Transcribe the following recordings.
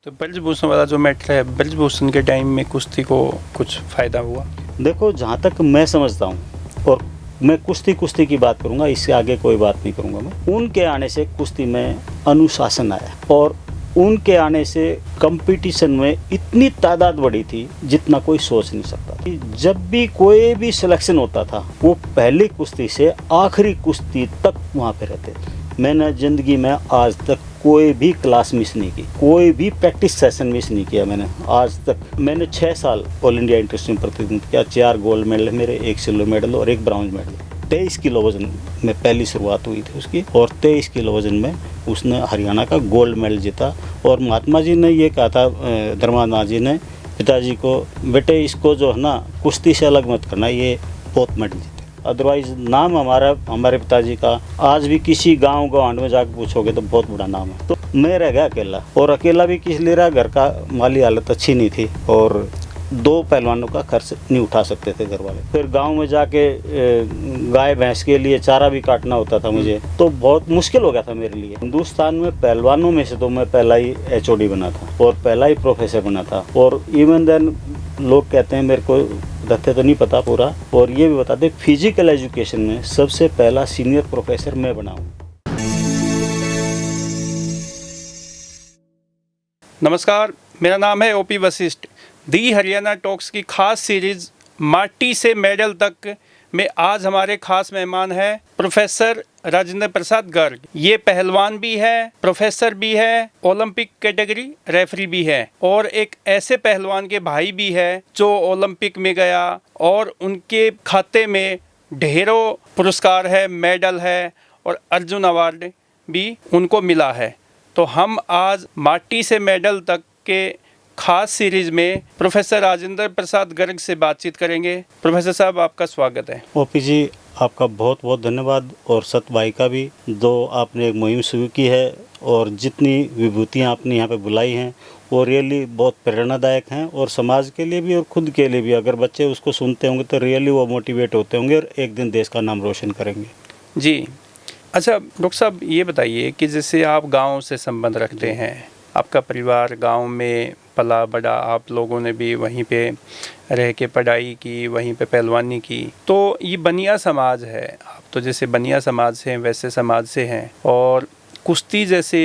तो ब्रजभूषण वाला जो मैटर है, ब्रजभूषण के टाइम में कुश्ती को कुछ फ़ायदा हुआ? देखो, जहाँ तक मैं समझता हूँ और मैं कुश्ती की बात करूँगा, इससे आगे कोई बात नहीं करूँगा। मैं उनके आने से कुश्ती में अनुशासन आया और उनके आने से कंपटीशन में इतनी तादाद बढ़ी थी जितना कोई सोच नहीं सकता। जब भी कोई भी सिलेक्शन होता था वो पहली कुश्ती से आखिरी कुश्ती तक वहाँ पे रहते थे। मैंने ज़िंदगी में आज तक कोई भी क्लास मिस नहीं की, कोई भी प्रैक्टिस सेशन मिस नहीं किया मैंने आज तक। मैंने 6 साल ऑल इंडिया इंटरेस्ट में प्रतिनिधित्व किया। 4 गोल्ड मेडल मेरे, 1 सिल्वर मेडल और 1 ब्राउन्ज मेडल। 23 किलो वजन में पहली शुरुआत हुई थी उसकी और 23 किलो वजन में उसने हरियाणा का गोल्ड मेडल जीता। और महात्मा जी ने ये कहा था, धर्मानाथ जी ने पिताजी को, बेटे इसको जो है ना कुश्ती से अलग मत करना, ये बहुत मेडल जीते। अदरवाइज नाम हमारे पिताजी का आज भी किसी गांव गवांड में जाकर पूछोगे तो बहुत बड़ा नाम है। तो मैं रह गया अकेला, और अकेला भी किस लिए रहा, घर का माली हालत अच्छी नहीं थी और 2 पहलवानों का खर्च नहीं उठा सकते थे घर वाले। फिर गांव में जाके गाय भैंस के लिए चारा भी काटना होता था मुझे, तो बहुत मुश्किल हो गया था मेरे लिए। हिंदुस्तान में पहलवानों में से तो मैं पहला ही HOD बना था और पहला ही प्रोफेसर बना था। और इवन देन लोग कहते हैं, मेरे को तथ्य तो नहीं पता पूरा, और ये भी बता दें फिजिकल एजुकेशन में सबसे पहला सीनियर प्रोफेसर मैं बना हूँ। नमस्कार, मेरा नाम है OP वशिष्ठ। दी हरियाणा टॉक्स की खास सीरीज माटी से मेडल तक में आज हमारे खास मेहमान हैं प्रोफेसर राजेंद्र प्रसाद गर्ग। ये पहलवान भी है, प्रोफेसर भी है, ओलंपिक कैटेगरी रेफरी भी है और एक ऐसे पहलवान के भाई भी है जो ओलंपिक में गया और उनके खाते में ढेरों पुरस्कार है, मेडल है और अर्जुन अवार्ड भी उनको मिला है। तो हम आज माटी से मेडल तक के खास सीरीज में प्रोफेसर राजेंद्र प्रसाद गर्ग से बातचीत करेंगे। प्रोफेसर साहब, आपका स्वागत है। OP जी, आपका बहुत बहुत धन्यवाद, और सत भाई का भी, जो आपने एक मुहिम शुरू की है और जितनी विभूतियाँ आपने यहाँ पे बुलाई हैं वो रियली बहुत प्रेरणादायक हैं, और समाज के लिए भी और खुद के लिए भी। अगर बच्चे उसको सुनते होंगे तो रियली वो मोटिवेट होते होंगे और एक दिन देश का नाम रोशन करेंगे। जी, अच्छा डॉक्टर साहब, ये बताइए कि जैसे आप गांव से संबंध रखते हैं, आपका परिवार गांव में पला बड़ा, आप लोगों ने भी वहीं पे रह के पढ़ाई की, वहीं पे पहलवानी की, तो ये बनिया समाज है। आप तो जैसे बनिया समाज से हैं वैसे समाज से हैं, और कुश्ती जैसे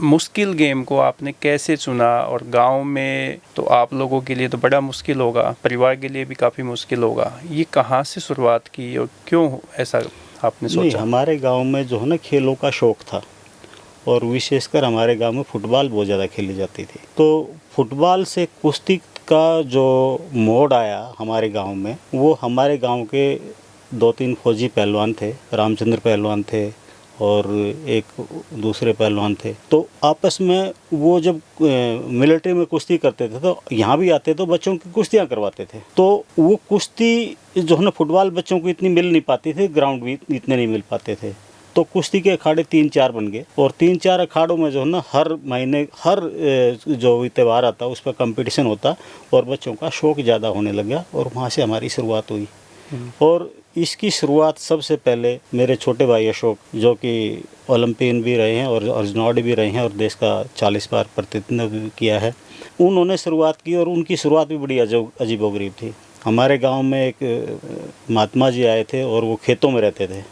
मुश्किल गेम को आपने कैसे चुना? और गांव में तो आप लोगों के लिए तो बड़ा मुश्किल होगा, परिवार के लिए भी काफ़ी मुश्किल होगा। ये कहाँ से शुरुआत की और क्यों ऐसा आपने सोचा? नहीं, हमारे गांव में जो है ना खेलों का शौक़ था, और विशेषकर हमारे गांव में फुटबॉल बहुत ज़्यादा खेली जाती थी। तो फुटबॉल से कुश्ती का जो मोड़ आया हमारे गांव में, वो हमारे गांव के 2-3 फौजी पहलवान थे, रामचंद्र पहलवान थे और एक दूसरे पहलवान थे। तो आपस में वो जब मिलिट्री में कुश्ती करते थे तो यहाँ भी आते तो बच्चों की कुश्तियाँ करवाते थे। तो वो कुश्ती जो है ना, फुटबॉल बच्चों को इतनी मिल नहीं पाती थी, ग्राउंड भी इतने नहीं मिल पाते थे। तो कुश्ती के अखाड़े 3-4 बन गए, और 3-4 अखाड़ों में जो है ना हर महीने हर जो भी त्यौहार आता उस पर कंपटीशन होता, और बच्चों का शौक़ ज़्यादा होने लग गया, और वहाँ से हमारी शुरुआत हुई। और इसकी शुरुआत सबसे पहले मेरे छोटे भाई अशोक, जो कि ओलंपियन भी रहे हैं और अर्जुन अवार्ड भी रहे हैं और देश का 40 बार प्रतिनिधित्व भी किया है, उन्होंने शुरुआत की। और उनकी शुरुआत भी बड़ी अजीबोगरीब थी। हमारे गांव में एक महात्मा जी आए थे और वो खेतों में रहते थे,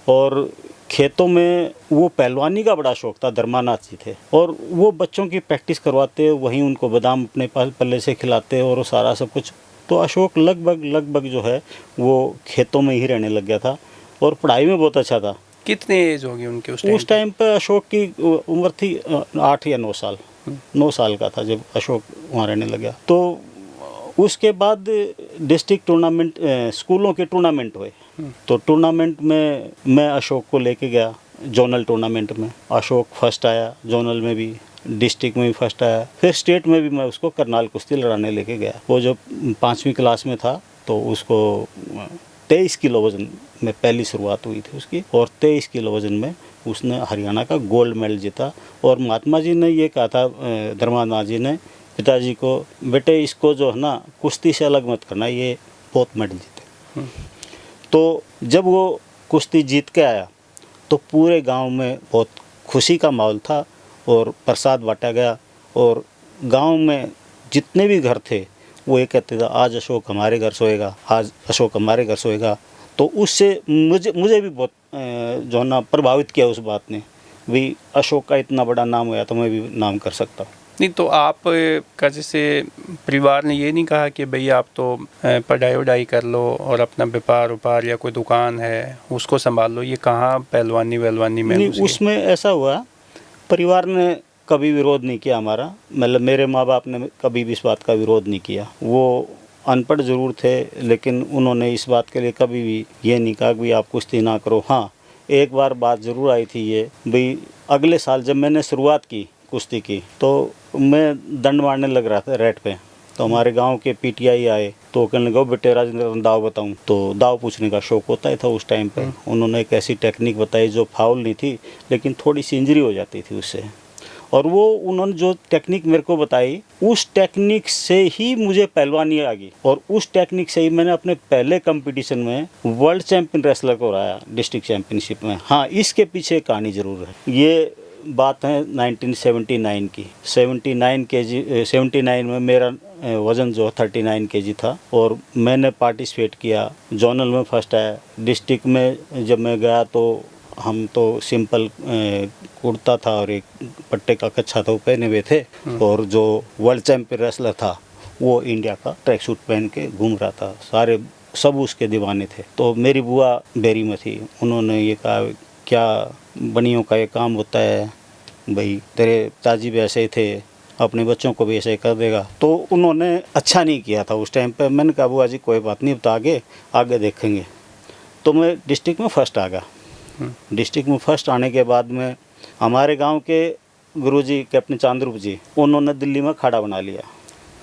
और खेतों में वो पहलवानी का बड़ा शौक़ था। धर्मानाथ जी थे, और वो बच्चों की प्रैक्टिस करवाते, वहीं उनको बादाम अपने पास पल्ले से खिलाते और वो सारा सब कुछ। तो अशोक लगभग जो है वो खेतों में ही रहने लग गया था, और पढ़ाई में बहुत अच्छा था। कितने एज होगी उनके उस टाइम पर? अशोक की उम्र थी 8 या 9 साल। 9 साल का था जब अशोक वहाँ रहने लग गया। तो उसके बाद डिस्ट्रिक्ट टूर्नामेंट, स्कूलों के टूर्नामेंट हुए। तो टूर्नामेंट में मैं अशोक को लेके गया। जोनल टूर्नामेंट में अशोक फर्स्ट आया, जोनल में भी, डिस्ट्रिक्ट में भी फर्स्ट आया। फिर स्टेट में भी मैं उसको करनाल कुश्ती लड़ाने लेके गया। वो जब 5वीं क्लास में था तो उसको 23 किलो वज़न में पहली शुरुआत हुई थी उसकी, और 23 किलो वज़न में उसने हरियाणा का गोल्ड मेडल जीता। और महात्मा जी ने ये कहा था, धर्मानाथ जी ने पिताजी को, बेटे इसको जो है ना कुश्ती से अलग मत करना, ये बहुत मेडल जीते। तो जब वो कुश्ती जीत के आया तो पूरे गांव में बहुत खुशी का माहौल था, और प्रसाद बांटा गया। और गांव में जितने भी घर थे वो ये कहते थे आज अशोक हमारे घर सोएगा, आज अशोक हमारे घर सोएगा। तो उससे मुझे भी बहुत जो ना प्रभावित किया उस बात ने, भी अशोक का इतना बड़ा नाम हुआ तो मैं भी नाम कर सकता हूँ। नहीं तो आप का जैसे परिवार ने ये नहीं कहा कि भाई आप तो पढ़ाई वढ़ाई कर लो और अपना व्यापार व्यापार या कोई दुकान है उसको संभाल लो, ये कहाँ पहलवानी वहलवानी में नहीं, घुस गए? उसमें ऐसा हुआ, परिवार ने कभी विरोध नहीं किया हमारा, मतलब मेरे माँ बाप ने कभी भी इस बात का विरोध नहीं किया। वो अनपढ़ ज़रूर थे लेकिन उन्होंने इस बात के लिए कभी भी ये नहीं कहा कि आप कुश्ती ना करो। हाँ, एक बार बात ज़रूर आई थी ये भाई, अगले साल जब मैंने शुरुआत की कुश्ती की तो मैं दंड मारने लग रहा था रेट पे। तो हमारे गांव के पीटीआई आए तो कहने लगे बेटे राजेंद्र दाव बताऊं। तो दाव पूछने का शौक होता ही था उस टाइम पे। उन्होंने एक ऐसी टेक्निक बताई जो फाउल नहीं थी लेकिन थोड़ी सी इंजरी हो जाती थी उससे। और वो उन्होंने जो टेक्निक मेरे को बताई उस टेक्निक से ही मुझे पहलवानी आ गई और उस टेक्निक से ही मैंने अपने पहले कंपटीशन में वर्ल्ड चैंपियन रेसलर को हराया डिस्ट्रिक्ट चैंपियनशिप में। हाँ, इसके पीछे कहानी ज़रूर है। ये बात है 1979 की। 79 में मेरा वज़न जो 39 kg था और मैंने पार्टिसिपेट किया, जोनल में फर्स्ट आया। डिस्ट्रिक्ट में जब मैं गया तो हम तो सिंपल कुर्ता था और एक पट्टे का कच्छा तो पहने हुए थे और जो वर्ल्ड चैंपियन रेसलर था वो इंडिया का ट्रैक सूट पहन के घूम रहा था। सारे सब उसके दीवाने थे। तो मेरी बुआ बेरी में थी, उन्होंने ये कहा क्या बनियों का ये काम होता है भाई, तेरे पिताजी भी ऐसे ही थे, अपने बच्चों को भी ऐसे ही कर देगा। तो उन्होंने अच्छा नहीं किया था उस टाइम पे। मैंने कहा बुआ जी कोई बात नहीं, तो आगे देखेंगे। तो मैं डिस्ट्रिक्ट में फर्स्ट आ गया। डिस्ट्रिक्ट में फर्स्ट आने के बाद में हमारे गांव के गुरुजी कैप्टन चांद्रूप जी, उन्होंने दिल्ली में अखाड़ा बना लिया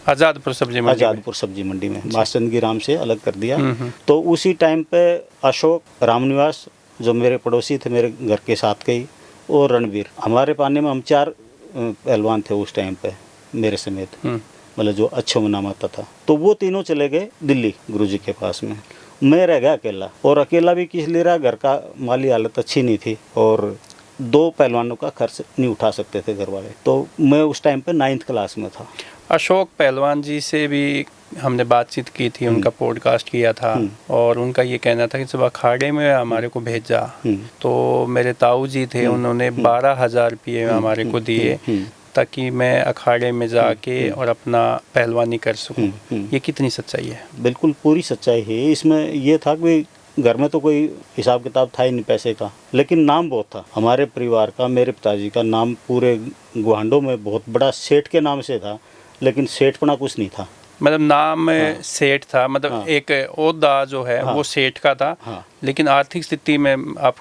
आज़ादपुर सब्जी मंडी में। आज़ादपुर सब्जी मंडी में मास्टरगी राम से अलग कर दिया। तो उसी टाइम पे अशोक रामनिवास जो मेरे पड़ोसी थे मेरे घर के साथ के ही, और रणवीर, हमारे पाने में हम 4 पहलवान थे उस टाइम पे मेरे समेत, मतलब जो अच्छे में नाम आता था। तो वो तीनों चले गए दिल्ली गुरुजी के पास में, मैं रह गया अकेला। और अकेला भी किस लिए रहा, घर का माली हालत अच्छी नहीं थी और 2 पहलवानों का खर्च नहीं उठा सकते थे घर वाले। तो मैं उस टाइम पे 9th क्लास में था। अशोक पहलवान जी से भी हमने बातचीत की थी, उनका पॉडकास्ट किया था और उनका ये कहना था कि जब अखाड़े में हमारे को भेजा तो मेरे ताऊ जी थे, उन्होंने 12,000 रुपये हमारे को दिए ताकि मैं अखाड़े में जाके और अपना पहलवानी कर सकूं। ये कितनी सच्चाई है? बिल्कुल पूरी सच्चाई है। इसमें ये था कि घर में तो कोई हिसाब किताब था ही नहीं पैसे का, लेकिन नाम बहुत था हमारे परिवार का। मेरे पिताजी का नाम पूरे गुहांडों में बहुत बड़ा सेठ के नाम से था, लेकिन सेठपना कुछ नहीं था। मतलब नाम सेठ था, मतलब एक ओहदा जो है वो सेठ का था, लेकिन आर्थिक स्थिति में आप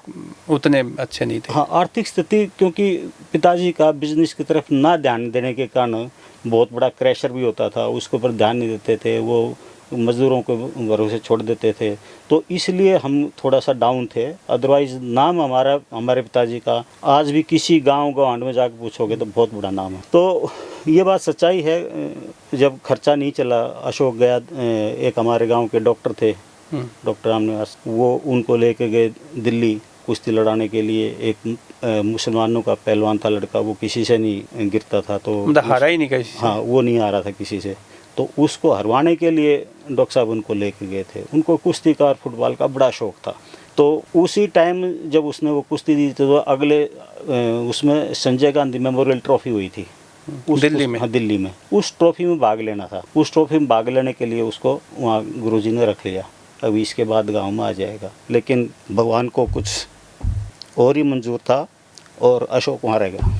उतने अच्छे नहीं थे। हाँ, आर्थिक स्थिति क्योंकि पिताजी का बिजनेस की तरफ ना ध्यान देने के कारण बहुत बड़ा क्रैशर भी होता था, उसके ऊपर ध्यान नहीं देते थे, वो मज़दूरों को भरोसे छोड़ देते थे। तो इसलिए हम थोड़ा सा डाउन थे। अदरवाइज़ नाम हमारे पिताजी का आज भी किसी गांव गवांड में जाकर पूछोगे तो बहुत बड़ा नाम है। तो ये बात सच्चाई है। जब खर्चा नहीं चला, अशोक गया, एक हमारे गांव के डॉक्टर थे, डॉक्टर रामनिवास, वो उनको लेके गए दिल्ली कुश्ती लड़ाने के लिए। एक मुसलमानों का पहलवान था लड़का, वो किसी से नहीं गिरता था, तो हारा ही नहीं किसी से। हाँ, वो नहीं आ रहा था किसी से। तो उसको हरवाने के लिए डॉक्टर साहब उनको लेके गए थे। उनको कुश्ती का और फुटबॉल का बड़ा शौक था। तो उसी टाइम जब उसने वो कुश्ती दी थी तो अगले उसमें संजय गांधी मेमोरियल ट्रॉफी हुई थी दिल्ली में। हाँ, दिल्ली में। उस ट्रॉफी में भाग लेना था। उस ट्रॉफी में भाग लेने के लिए उसको वहाँ गुरुजी ने रख लिया। अभी इसके बाद गांव में आ जाएगा, लेकिन भगवान को कुछ और ही मंजूर था और अशोक वहाँ रह गया।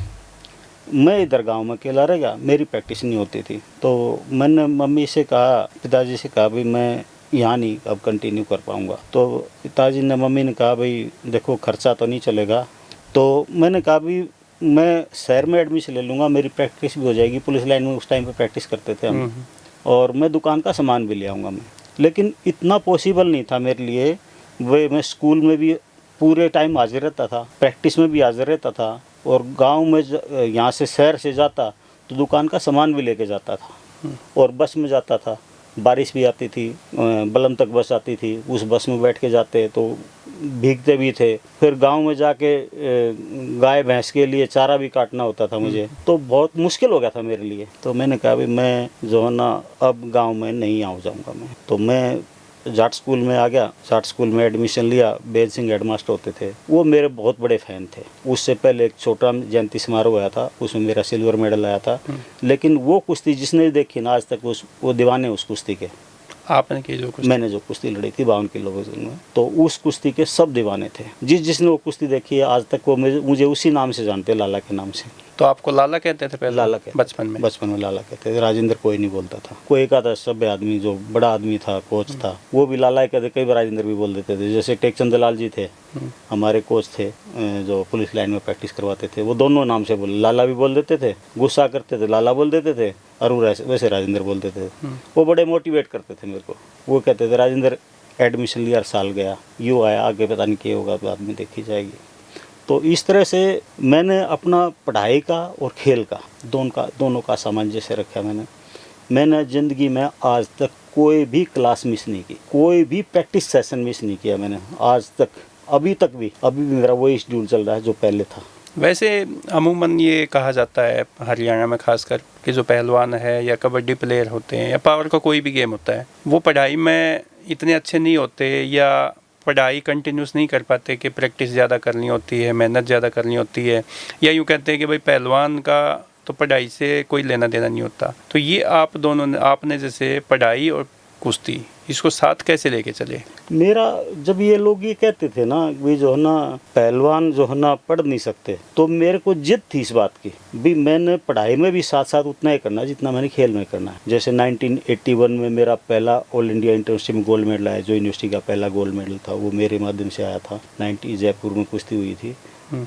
मैं इधर गांव में अकेला रह गया, मेरी प्रैक्टिस नहीं होती थी। तो मैंने मम्मी से कहा, पिताजी से कहा भाई मैं यहाँ नहीं अब कंटिन्यू कर पाऊँगा। तो पिताजी ने, मम्मी ने कहा भाई देखो खर्चा तो नहीं चलेगा। तो मैंने कहा भाई मैं शहर में एडमिशन ले लूँगा, मेरी प्रैक्टिस भी हो जाएगी। पुलिस लाइन में उस टाइम पे प्रैक्टिस करते थे हम, और मैं दुकान का सामान भी ले आऊँगा मैं। लेकिन इतना पॉसिबल नहीं था मेरे लिए। मैं स्कूल में भी पूरे टाइम हाजिर रहता था, प्रैक्टिस में भी हाजिर रहता था, और गांव में यहाँ से शहर से जाता तो दुकान का सामान भी लेके जाता था, और बस में जाता था। बारिश भी आती थी, बलम तक बस आती थी, उस बस में बैठ के जाते तो भीगते भी थे। फिर गांव में जाके गाय भैंस के लिए चारा भी काटना होता था मुझे, तो बहुत मुश्किल हो गया था मेरे लिए। तो मैंने कहा भाई मैं जो है ना अब गांव में नहीं जाऊंगा मैं। तो मैं जाट स्कूल में आ गया। जाट स्कूल में एडमिशन लिया। बेद सिंह हेडमास्टर होते थे, वो मेरे बहुत बड़े फ़ैन थे। उससे पहले एक छोटा जयंती समारोह हुआ था, उसमें मेरा सिल्वर मेडल आया था। लेकिन वो कुश्ती जिसने देखी ना आज तक वो दीवाने उस कुश्ती के। आपने की जो कुछ मैंने जो कुश्ती लड़ी थी 52 किलो वजन में, तो उस कुश्ती के सब दीवाने थे। जिसने वो कुश्ती देखी है आज तक वो मुझे उसी नाम से जानते हैं, लाला के नाम से। तो आपको लाला कहते थे पहले? लाला कहते, बचपन में लाला कहते थे। राजेंद्र कोई नहीं बोलता था। कोई एक आधा सभ्य आदमी जो बड़ा आदमी था, कोच था, वो भी लाला ही कहते। कई बार राजेंद्र भी बोल देते थे। जैसे टेकचंद दलाल जी थे, हमारे कोच थे, जो पुलिस लाइन में प्रैक्टिस करवाते थे, वो दोनों नाम से बोले। लाला भी बोल देते थे, गुस्सा करते थे लाला बोल देते थे, और वैसे राजेंद्र बोल देते थे। वो बड़े मोटिवेट करते थे मेरे को। वो कहते थे राजेंद्र एडमिशन लिया, साल गया, यूँ आया, आगे पता नहीं क्या होगा, बाद में देखी जाएगी। तो इस तरह से मैंने अपना पढ़ाई का और खेल का दोनों का सामंजस्य रखा। मैंने ज़िंदगी में आज तक कोई भी क्लास मिस नहीं की, कोई भी प्रैक्टिस सेशन मिस नहीं किया मैंने आज तक। अभी भी मेरा वही शेड्यूल चल रहा है जो पहले था। वैसे अमूमन ये कहा जाता है हरियाणा में खासकर कि जो पहलवान है या कबड्डी प्लेयर होते हैं या पावर का कोई भी गेम होता है, वो पढ़ाई में इतने अच्छे नहीं होते या पढ़ाई कंटिन्यूस नहीं कर पाते, कि प्रैक्टिस ज़्यादा करनी होती है, मेहनत ज़्यादा करनी होती है, या यूँ कहते हैं कि भाई पहलवान का तो पढ़ाई से कोई लेना देना नहीं होता। तो ये आप दोनों ने, आपने जैसे पढ़ाई और कुश्ती इसको साथ कैसे लेके चले? मेरा जब ये लोग ये कहते थे ना भी जो है ना पहलवान जो है ना पढ़ नहीं सकते, तो मेरे को जिद थी इस बात की भी मैंने पढ़ाई में भी साथ साथ उतना ही करना जितना मैंने खेल में करना है। जैसे 1981 में मेरा पहला ऑल इंडिया इंटरनेशनल में गोल्ड मेडल आया, जो यूनिवर्सिटी का पहला गोल्ड मेडल था, वो मेरे माध्यम से आया था। 90 जयपुर में कुश्ती हुई थी,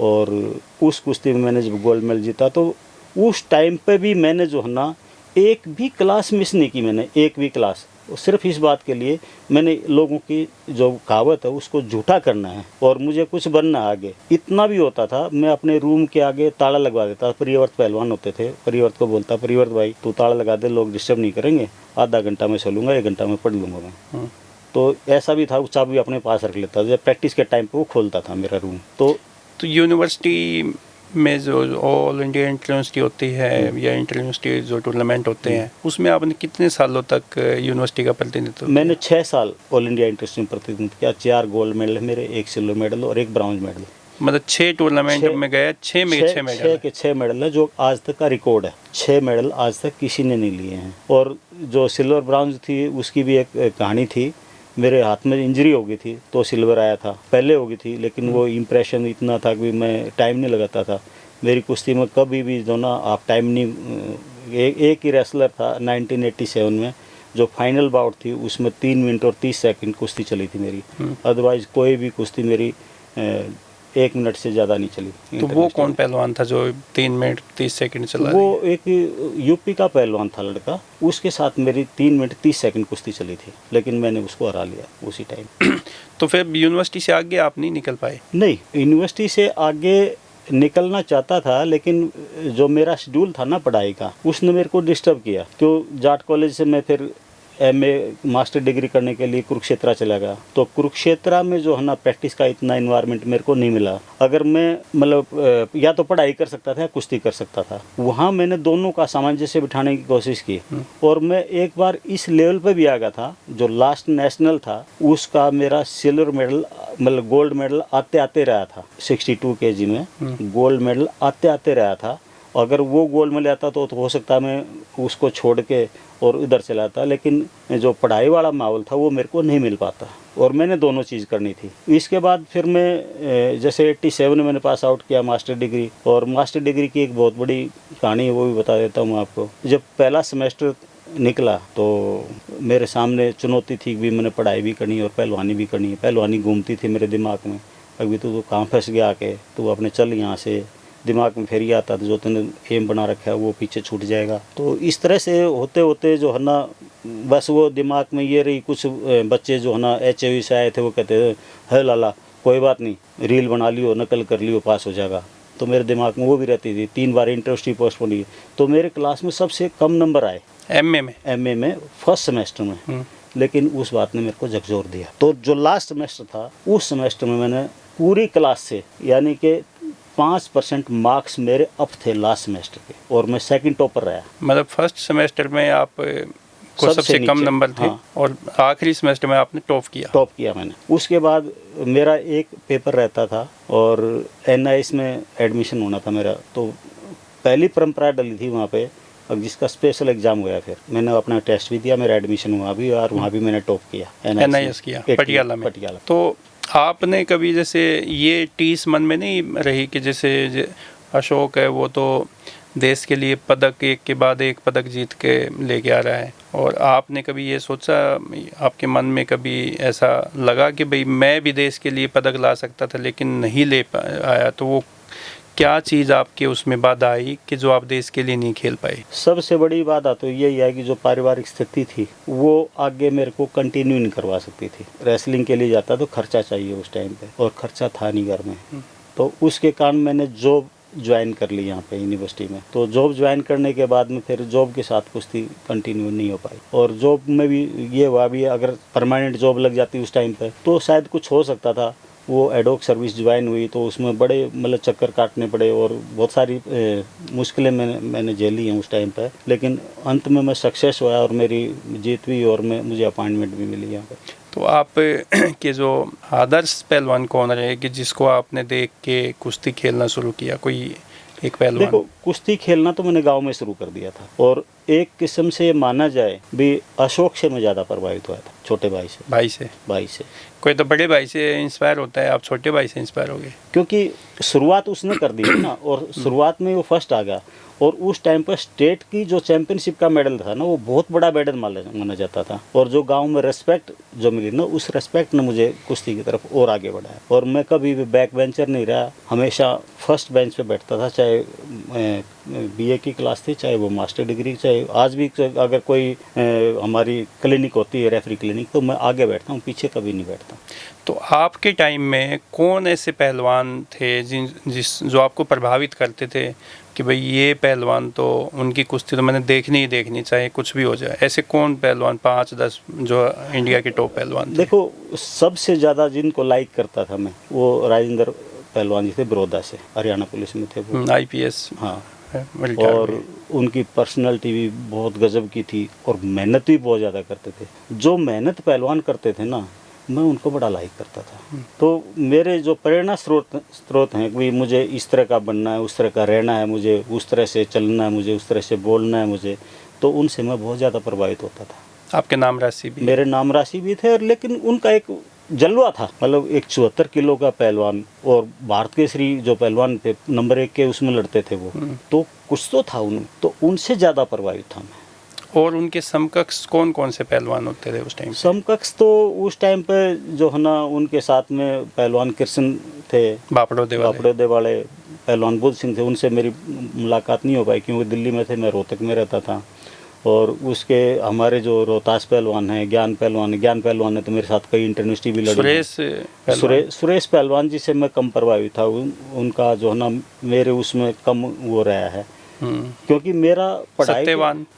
और उस कुश्ती में मैंने जब गोल्ड मेडल जीता, तो उस टाइम पे भी मैंने जो है ना एक भी क्लास मिस नहीं की। मैंने एक भी क्लास, सिर्फ इस बात के लिए मैंने लोगों की जो कहावत है उसको झूठा करना है और मुझे कुछ बनना है आगे। इतना भी होता था, मैं अपने रूम के आगे ताला लगवा देता। परिवर्त पहलवान होते थे, परिवर्त को बोलता, परिवर्त भाई तू ताला लगा दे, लोग डिस्टर्ब नहीं करेंगे, आधा घंटा मैं चलूँगा, 1 घंटा में पढ़ लूँगा मैं। तो ऐसा भी था, चाबी अपने पास रख लेता। जब प्रैक्टिस के टाइम पर वो खोलता था मेरा रूम। तो यूनिवर्सिटी में जो ऑल इंडिया इंटर यूनिवर्सिटी होती है या इंटर यूनिवर्सिटी जो टूर्नामेंट होते हैं, उसमें आपने कितने सालों तक यूनिवर्सिटी का प्रतिनिधित्व? मैंने 6 साल ऑल इंडिया इंटर में प्रतिनिधित्व किया। 4 गोल्ड मेडल है मेरे, 1 सिल्वर मेडल और 1 ब्रॉन्ज मेडल। मतलब 6 टूर्नामेंट में गए, 6 में 6 मेडल। 6 के 6 मेडल है, जो आज तक का रिकॉर्ड है। 6 मेडल आज तक किसी ने नहीं लिए हैं। और जो सिल्वर ब्रॉन्ज थी उसकी भी एक कहानी थी। मेरे हाथ में इंजरी हो गई थी तो सिल्वर आया था, पहले हो गई थी, लेकिन वो इम्प्रेशन इतना था कि मैं टाइम नहीं लगाता था। मेरी कुश्ती में कभी भी जो ना आप टाइम नहीं, एक ही रेसलर था 1987 में जो फाइनल बाउट थी, उसमें 3 मिनट और 30 सेकंड कुश्ती चली थी मेरी। अदरवाइज कोई भी कुश्ती मेरी 1 मिनट से ज़्यादा नहीं चली। तो वो कौन पहलवान था जो 3 मिनट 30 सेकंड चला? वो एक यूपी का पहलवान था लड़का, उसके साथ मेरी 3 मिनट 30 सेकंड कुश्ती चली थी, लेकिन मैंने उसको हरा लिया उसी टाइम। तो फिर यूनिवर्सिटी से आगे आप नहीं निकल पाए? नहीं, यूनिवर्सिटी से आगे निकलना चाहता था, लेकिन जो मेरा शेड्यूल था ना पढ़ाई का, उसने मेरे को डिस्टर्ब किया। तो जाट कॉलेज से मैं फिर MA मास्टर डिग्री करने के लिए कुरुक्षेत्रा चला गया। तो कुरुक्षेत्रा में जो है ना प्रैक्टिस का इतना इन्वायरमेंट मेरे को नहीं मिला। अगर मैं मतलब या तो पढ़ाई कर सकता था या कुश्ती कर सकता था, वहाँ मैंने दोनों का सामंजस्य बिठाने की कोशिश की। और मैं एक बार इस लेवल पे भी आ गया था, जो लास्ट नेशनल था उसका मेरा सिल्वर मेडल मतलब गोल्ड मेडल आते आते रहा था। 62 kg में गोल्ड मेडल आते आते रहा था। अगर वो गोल्ड मेडल आता तो हो सकता मैं उसको छोड़ के और इधर चला था, लेकिन जो पढ़ाई वाला माहौल था वो मेरे को नहीं मिल पाता, और मैंने दोनों चीज़ करनी थी। इसके बाद फिर मैं जैसे 87 में मैंने पास आउट किया मास्टर डिग्री, और मास्टर डिग्री की एक बहुत बड़ी कहानी है, वो भी बता देता हूँ आपको। जब पहला सेमेस्टर निकला तो मेरे सामने चुनौती थी कि मैंने पढ़ाई भी करनी है और पहलवानी भी करनी है। पहलवानी घूमती थी मेरे दिमाग में, अभी तो कहाँ फंस गया आके, तो अपने चल यहाँ से, दिमाग में फिर ही आता था जो तूने एम बना रखा है वो पीछे छूट जाएगा। तो इस तरह से होते होते जो है ना बस वो दिमाग में ये रही। कुछ बच्चे जो है ना HAV से आए थे, वो कहते है लाला कोई बात नहीं, रील बना लियो, नकल कर लियो, पास हो जाएगा। तो मेरे दिमाग में वो भी रहती थी। 3 बार इंटरव्यू पोस्टपोन हुई, तो मेरे क्लास में सबसे कम नंबर आए। एमए में? एमए में फर्स्ट सेमेस्टर में। लेकिन उस बात ने मेरे को झकझोर दिया। तो जो लास्ट सेमेस्टर था, उस सेमेस्टर में मैंने पूरी क्लास से, यानी कि 5% मार्क्स मेरे अप थे लास्ट सेमेस्टर के, और मैं सेकंड टॉपर रहा। मतलब फर्स्ट सेमेस्टर में आप को सबसे कम नीचे, नंबर थे। हाँ। और आखिरी सेमेस्टर में आपने टॉप किया मैंने। उसके बाद मेरा एक पेपर रहता था और एनआईएस में एडमिशन होना था मेरा। तो पहली परंपरा डली थी वहाँ पे, अब जिसका स्पेशल एग्जाम हुआ, फिर मैंने अपना टेस्ट भी दिया, मेरा एडमिशन हुआ भी, और वहाँ भी मैंने टॉप किया, एनआईएस किया पटियाला में। तो आपने कभी जैसे ये टीस मन में नहीं रही कि जैसे अशोक है वो तो देश के लिए पदक एक के बाद एक पदक जीत के लेके आ रहा है, और आपने कभी ये सोचा, आपके मन में कभी ऐसा लगा कि भाई मैं भी देश के लिए पदक ला सकता था लेकिन नहीं ले आया? तो वो क्या चीज़ आपके उसमें बाधा आई कि जो आप देश के लिए नहीं खेल पाए? सबसे बड़ी बात तो यही है कि जो पारिवारिक स्थिति थी वो आगे मेरे को कंटिन्यू नहीं करवा सकती थी। रेसलिंग के लिए जाता तो खर्चा चाहिए उस टाइम पे, और खर्चा था नहीं घर में। तो उसके कारण मैंने जॉब ज्वाइन कर ली यहाँ पे यूनिवर्सिटी में। तो जॉब ज्वाइन करने के बाद में फिर जॉब के साथ कुश्ती कंटिन्यू नहीं हो पाई, और जॉब में भी ये हुआ भी, अगर परमानेंट जॉब लग जाती उस टाइम पे तो शायद कुछ हो सकता था। वो एडोक सर्विस ज्वाइन हुई तो उसमें बड़े मतलब चक्कर काटने पड़े, और बहुत सारी मुश्किलें मैंने झेली हैं उस टाइम पे। लेकिन अंत में मैं सक्सेस हुआ और मेरी जीत हुई, और मुझे अपॉइंटमेंट भी मिली यहाँ पर। तो आप के जो आदर्श पहलवान कौन रहे कि जिसको आपने देख के कुश्ती खेलना शुरू किया? कोई एक पहलवान? देखो, कुश्ती खेलना तो मैंने गांव में शुरू कर दिया था, और एक किस्म से माना जाए भी अशोक से मैं ज़्यादा प्रभावित हुआ था, छोटे भाई से। कोई तो बड़े भाई से इंस्पायर होता है, आप छोटे भाई से इंस्पायर हो गए? क्योंकि शुरुआत उसने कर दी थी ना, और शुरुआत में वो फर्स्ट आ गया, और उस टाइम पर स्टेट की जो चैंपियनशिप का मेडल था ना, वो बहुत बड़ा मेडल माना जाता था। और जो गांव में रेस्पेक्ट जो मिली ना, उस रेस्पेक्ट ने मुझे कुश्ती की तरफ और आगे बढ़ाया। और मैं कभी भी बैक बेंचर नहीं रहा, हमेशा फर्स्ट बेंच पे बैठता था, चाहे बीए की क्लास थी, चाहे वो मास्टर डिग्री, चाहे आज भी अगर कोई हमारी क्लिनिक होती है, रेफरी क्लिनिक, तो मैं आगे बैठता हूँ, पीछे कभी नहीं बैठता। तो आपके टाइम में कौन ऐसे पहलवान थे जो आपको प्रभावित करते थे कि भाई ये पहलवान तो उनकी कुश्ती तो मैंने देखनी ही देखनी, चाहे कुछ भी हो जाए? ऐसे कौन पहलवान 5-10 जो इंडिया के टॉप पहलवान थे? देखो, सबसे ज़्यादा जिनको लाइक करता था मैं, वो राजेंद्र पहलवान जी थे, बड़ौदा से, हरियाणा पुलिस में थे वो, आईपीएस। हाँ। और उनकी पर्सनालिटी भी बहुत गजब की थी, और मेहनत भी बहुत ज़्यादा करते थे। जो मेहनत पहलवान करते थे ना, मैं उनको बड़ा लाइक करता था। तो मेरे जो प्रेरणा स्रोत हैं कि मुझे इस तरह का बनना है, उस तरह का रहना है, मुझे उस तरह से चलना है, मुझे उस तरह से बोलना है मुझे, तो उनसे मैं बहुत ज़्यादा प्रभावित होता था। आपके नाम राशि भी? मेरे नाम राशि भी थे, और लेकिन उनका एक जलवा था, मतलब एक 74 किलो का पहलवान, और भारत केसरी जो पहलवान थे नंबर 1 के उसमें लड़ते थे वो, तो कुछ तो था तो उनसे ज़्यादा प्रभावित था मैं। और उनके समकक्ष कौन कौन से पहलवान होते थे उस टाइम? समकक्ष तो उस टाइम पे जो है ना, उनके साथ में पहलवान कृष्ण थे, बापड़ोदे वाले पहलवान बुद्ध सिंह थे। उनसे मेरी मुलाकात नहीं हो पाई क्योंकि दिल्ली में थे, मैं रोहतक में रहता था। और उसके हमारे जो रोहतास पहलवान हैं, ज्ञान पहलवान ने तो मेरे साथ कई इंटरनेशनल भी लड़ी। सुरेश पहलवान जी से मैं कम प्रभावित था। उनका जो है ना मेरे उसमें कम वो रहा है, क्योंकि मेरा पढ़ाई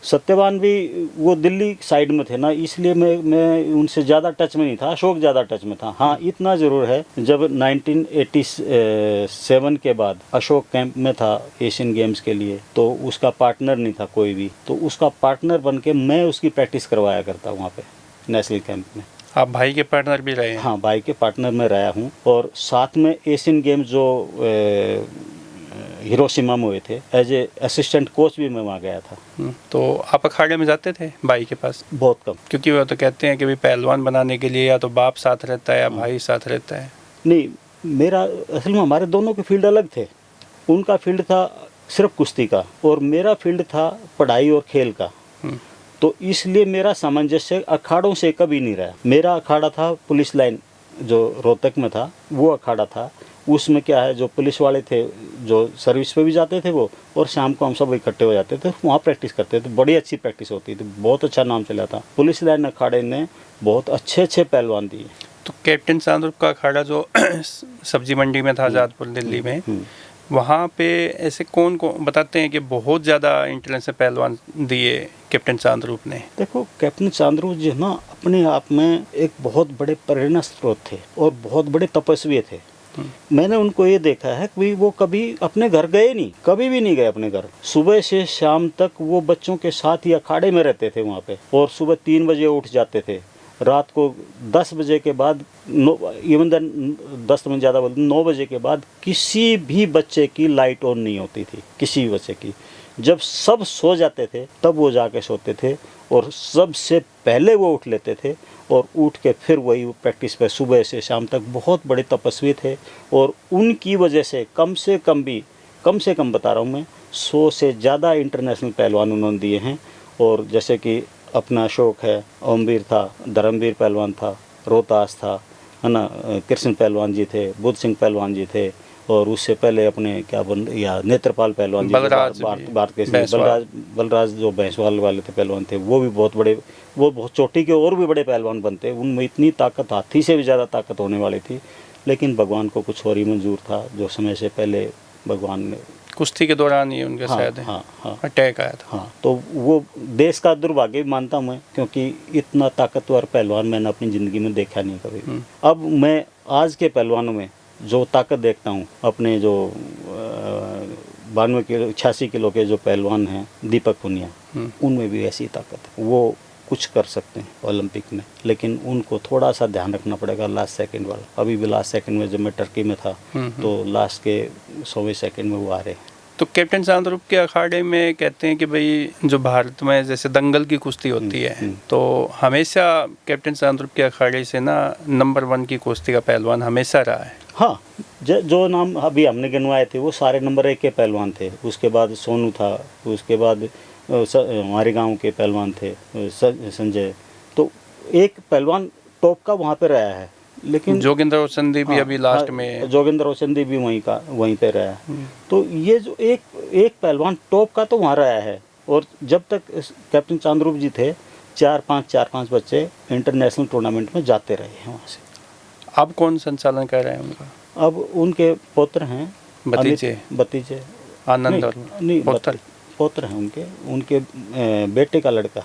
सत्यवान भी वो दिल्ली साइड में थे ना, इसलिए मैं उनसे ज़्यादा टच में नहीं था। अशोक ज़्यादा टच में था। हाँ, इतना ज़रूर है, जब 1987 के बाद अशोक कैंप में था एशियन गेम्स के लिए, तो उसका पार्टनर नहीं था कोई भी, तो उसका पार्टनर बन के मैं उसकी प्रैक्टिस करवाया करता वहाँ पे नेशनल कैंप में। आप भाई के पार्टनर भी रहे हैं? हाँ, भाई के पार्टनर में रहा हूँ। और साथ में एशियन गेम्स जो हिरोशिमा में हुए थे, एज ए असिस्टेंट कोच भी मैं वहाँ गया था। तो आप अखाड़े में जाते थे भाई के पास? बहुत कम, क्योंकि वो तो कहते हैं कि भाई पहलवान बनाने के लिए या तो बाप साथ रहता है या भाई साथ रहता है। नहीं, मेरा असल में हमारे दोनों के फील्ड अलग थे। उनका फील्ड था सिर्फ कुश्ती का, और मेरा फील्ड था पढ़ाई और खेल का। तो इसलिए मेरा सामंजस्य अखाड़ों से कभी नहीं रहा। मेरा अखाड़ा था पुलिस लाइन जो रोहतक में था, वो अखाड़ा था। उसमें क्या है, जो पुलिस वाले थे जो सर्विस पे भी जाते थे वो, और शाम को हम सब इकट्ठे हो जाते थे, वहाँ प्रैक्टिस करते थे। बड़ी अच्छी प्रैक्टिस होती थी, बहुत अच्छा नाम चला था। पुलिस लाइन अखाड़े ने बहुत अच्छे पहलवान दिए। तो कैप्टन चांदरूप का अखाड़ा जो सब्जी मंडी में था आजादपुर दिल्ली में, वहाँ पे ऐसे कौन कौन बताते हैं कि बहुत ज़्यादा इंटरनेशनल पहलवान दिए कैप्टन चांद्रूप ने? देखो, कैप्टन चांद्रूप जी ना अपने आप में एक बहुत बड़े प्रेरणा स्रोत थे और बहुत बड़े तपस्वी थे। मैंने उनको ये देखा है कि वो कभी अपने घर गए नहीं, कभी भी नहीं गए अपने घर। सुबह से शाम तक वो बच्चों के साथ ही अखाड़े में रहते थे वहाँ पे, और सुबह 3 बजे उठ जाते थे। रात को 10 बजे के बाद, इवन देन 10 में ज़्यादा बोलते, 9 बजे के बाद किसी भी बच्चे की लाइट ऑन नहीं होती थी, किसी भी बच्चे की। जब सब सो जाते थे तब वो जाके सोते थे, और सबसे पहले वो उठ लेते थे और उठ के फिर वही प्रैक्टिस पे सुबह से शाम तक। बहुत बड़े तपस्वी थे, और उनकी वजह से कम से कम बता रहा हूँ मैं, 100 से ज़्यादा इंटरनेशनल पहलवान उन्होंने दिए हैं। और जैसे कि अपना अशोक है, ओमवीर था, धर्मवीर पहलवान था, रोहतास था, है ना, कृष्ण पहलवान जी थे, बुद्ध सिंह पहलवान जी थे, और उससे पहले अपने या नेत्रपाल पहलवान जी, भारत के बलराज जो भैंसवाल वाले थे पहलवान थे, वो भी बहुत बड़े, वो बहुत चोटी के और भी बड़े पहलवान बनते। उनमें इतनी ताकत, हाथी से भी ज़्यादा ताकत होने वाली थी, लेकिन भगवान को कुछ और ही मंजूर था, जो समय से पहले भगवान ने कुश्ती के दौरान ही उनके शायद अटैक आया था। हाँ, तो वो देश का दुर्भाग्य भी मानता हूँ मैं, क्योंकि इतना ताकतवर पहलवान मैंने अपनी ज़िंदगी में देखा नहीं कभी। अब मैं आज के पहलवानों में जो ताकत देखता हूँ, अपने जो 92 किलो 86 किलो के जो पहलवान हैं, दीपक पुनिया, उनमें भी ऐसी ताकत है। वो कुछ कर सकते हैं ओलंपिक में, लेकिन उनको थोड़ा सा ध्यान रखना पड़ेगा लास्ट सेकंड वाला। अभी भी लास्ट सेकंड में जब मैं टर्की में था, तो लास्ट के 100वें सेकंड में वो आ रहे हैं। तो कैप्टन चांद्रूप के अखाड़े में कहते हैं कि भाई जो भारत में जैसे दंगल की कुश्ती होती है, तो हमेशा कैप्टन चांद्रूप के अखाड़े से ना नंबर 1 की कुश्ती का पहलवान हमेशा रहा है। हाँ, जो नाम अभी हमने गिनवाए थे वो सारे नंबर 1 के पहलवान थे। उसके बाद सोनू था, उसके बाद हमारे गांव के पहलवान थे संजय। तो एक पहलवान टॉप का वहाँ पे रहा है, लेकिन जोगिंदर ओचंदी भी अभी लास्ट में, जोगिंदर ओचंदी भी वहीं पे रहा है। तो ये जो एक पहलवान टॉप का तो वहाँ रहा है। और जब तक कैप्टन चांद्रूप जी थे, 4-5 बच्चे इंटरनेशनल टूर्नामेंट में जाते रहे हैं वहाँ से। अब कौन संचालन कर रहे हैं उनका? अब उनके पुत्र हैं, भतीजे आनंद, और नहीं पुत्र हैं उनके बेटे का लड़का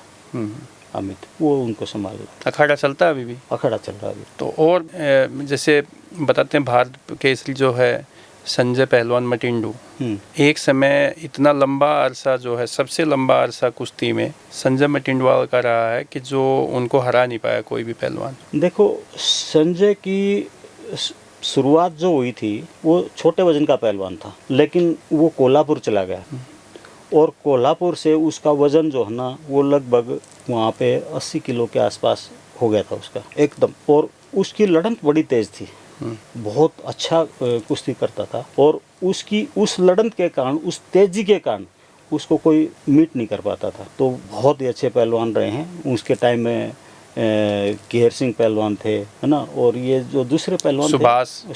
अमित, वो उनको संभाल रहा है। अखाड़ा चलता है अभी भी? अखाड़ा चल रहा है अभी। तो और जैसे बताते हैं भारत केसरी जो है संजय पहलवान मटिंडू, एक समय इतना लंबा अरसा जो है, सबसे लंबा अरसा कुश्ती में संजय मटिंडवाल का रहा है कि जो उनको हरा नहीं पाया कोई भी पहलवान। देखो, संजय की शुरुआत जो हुई थी वो छोटे वजन का पहलवान था, लेकिन वो कोल्हापुर चला गया, और कोल्हापुर से उसका वजन जो है ना वो लगभग वहाँ पे 80 किलो के आसपास हो गया था उसका एकदम। और उसकी लड़न बड़ी तेज थी, बहुत अच्छा कुश्ती करता था, और उसकी उस लड़न के कारण, उस तेजी के कारण उसको कोई मीट नहीं कर पाता था। तो बहुत ही अच्छे पहलवान रहे हैं उसके टाइम में। केहर सिंह पहलवान थे, है ना, और ये जो दूसरे पहलवान थे,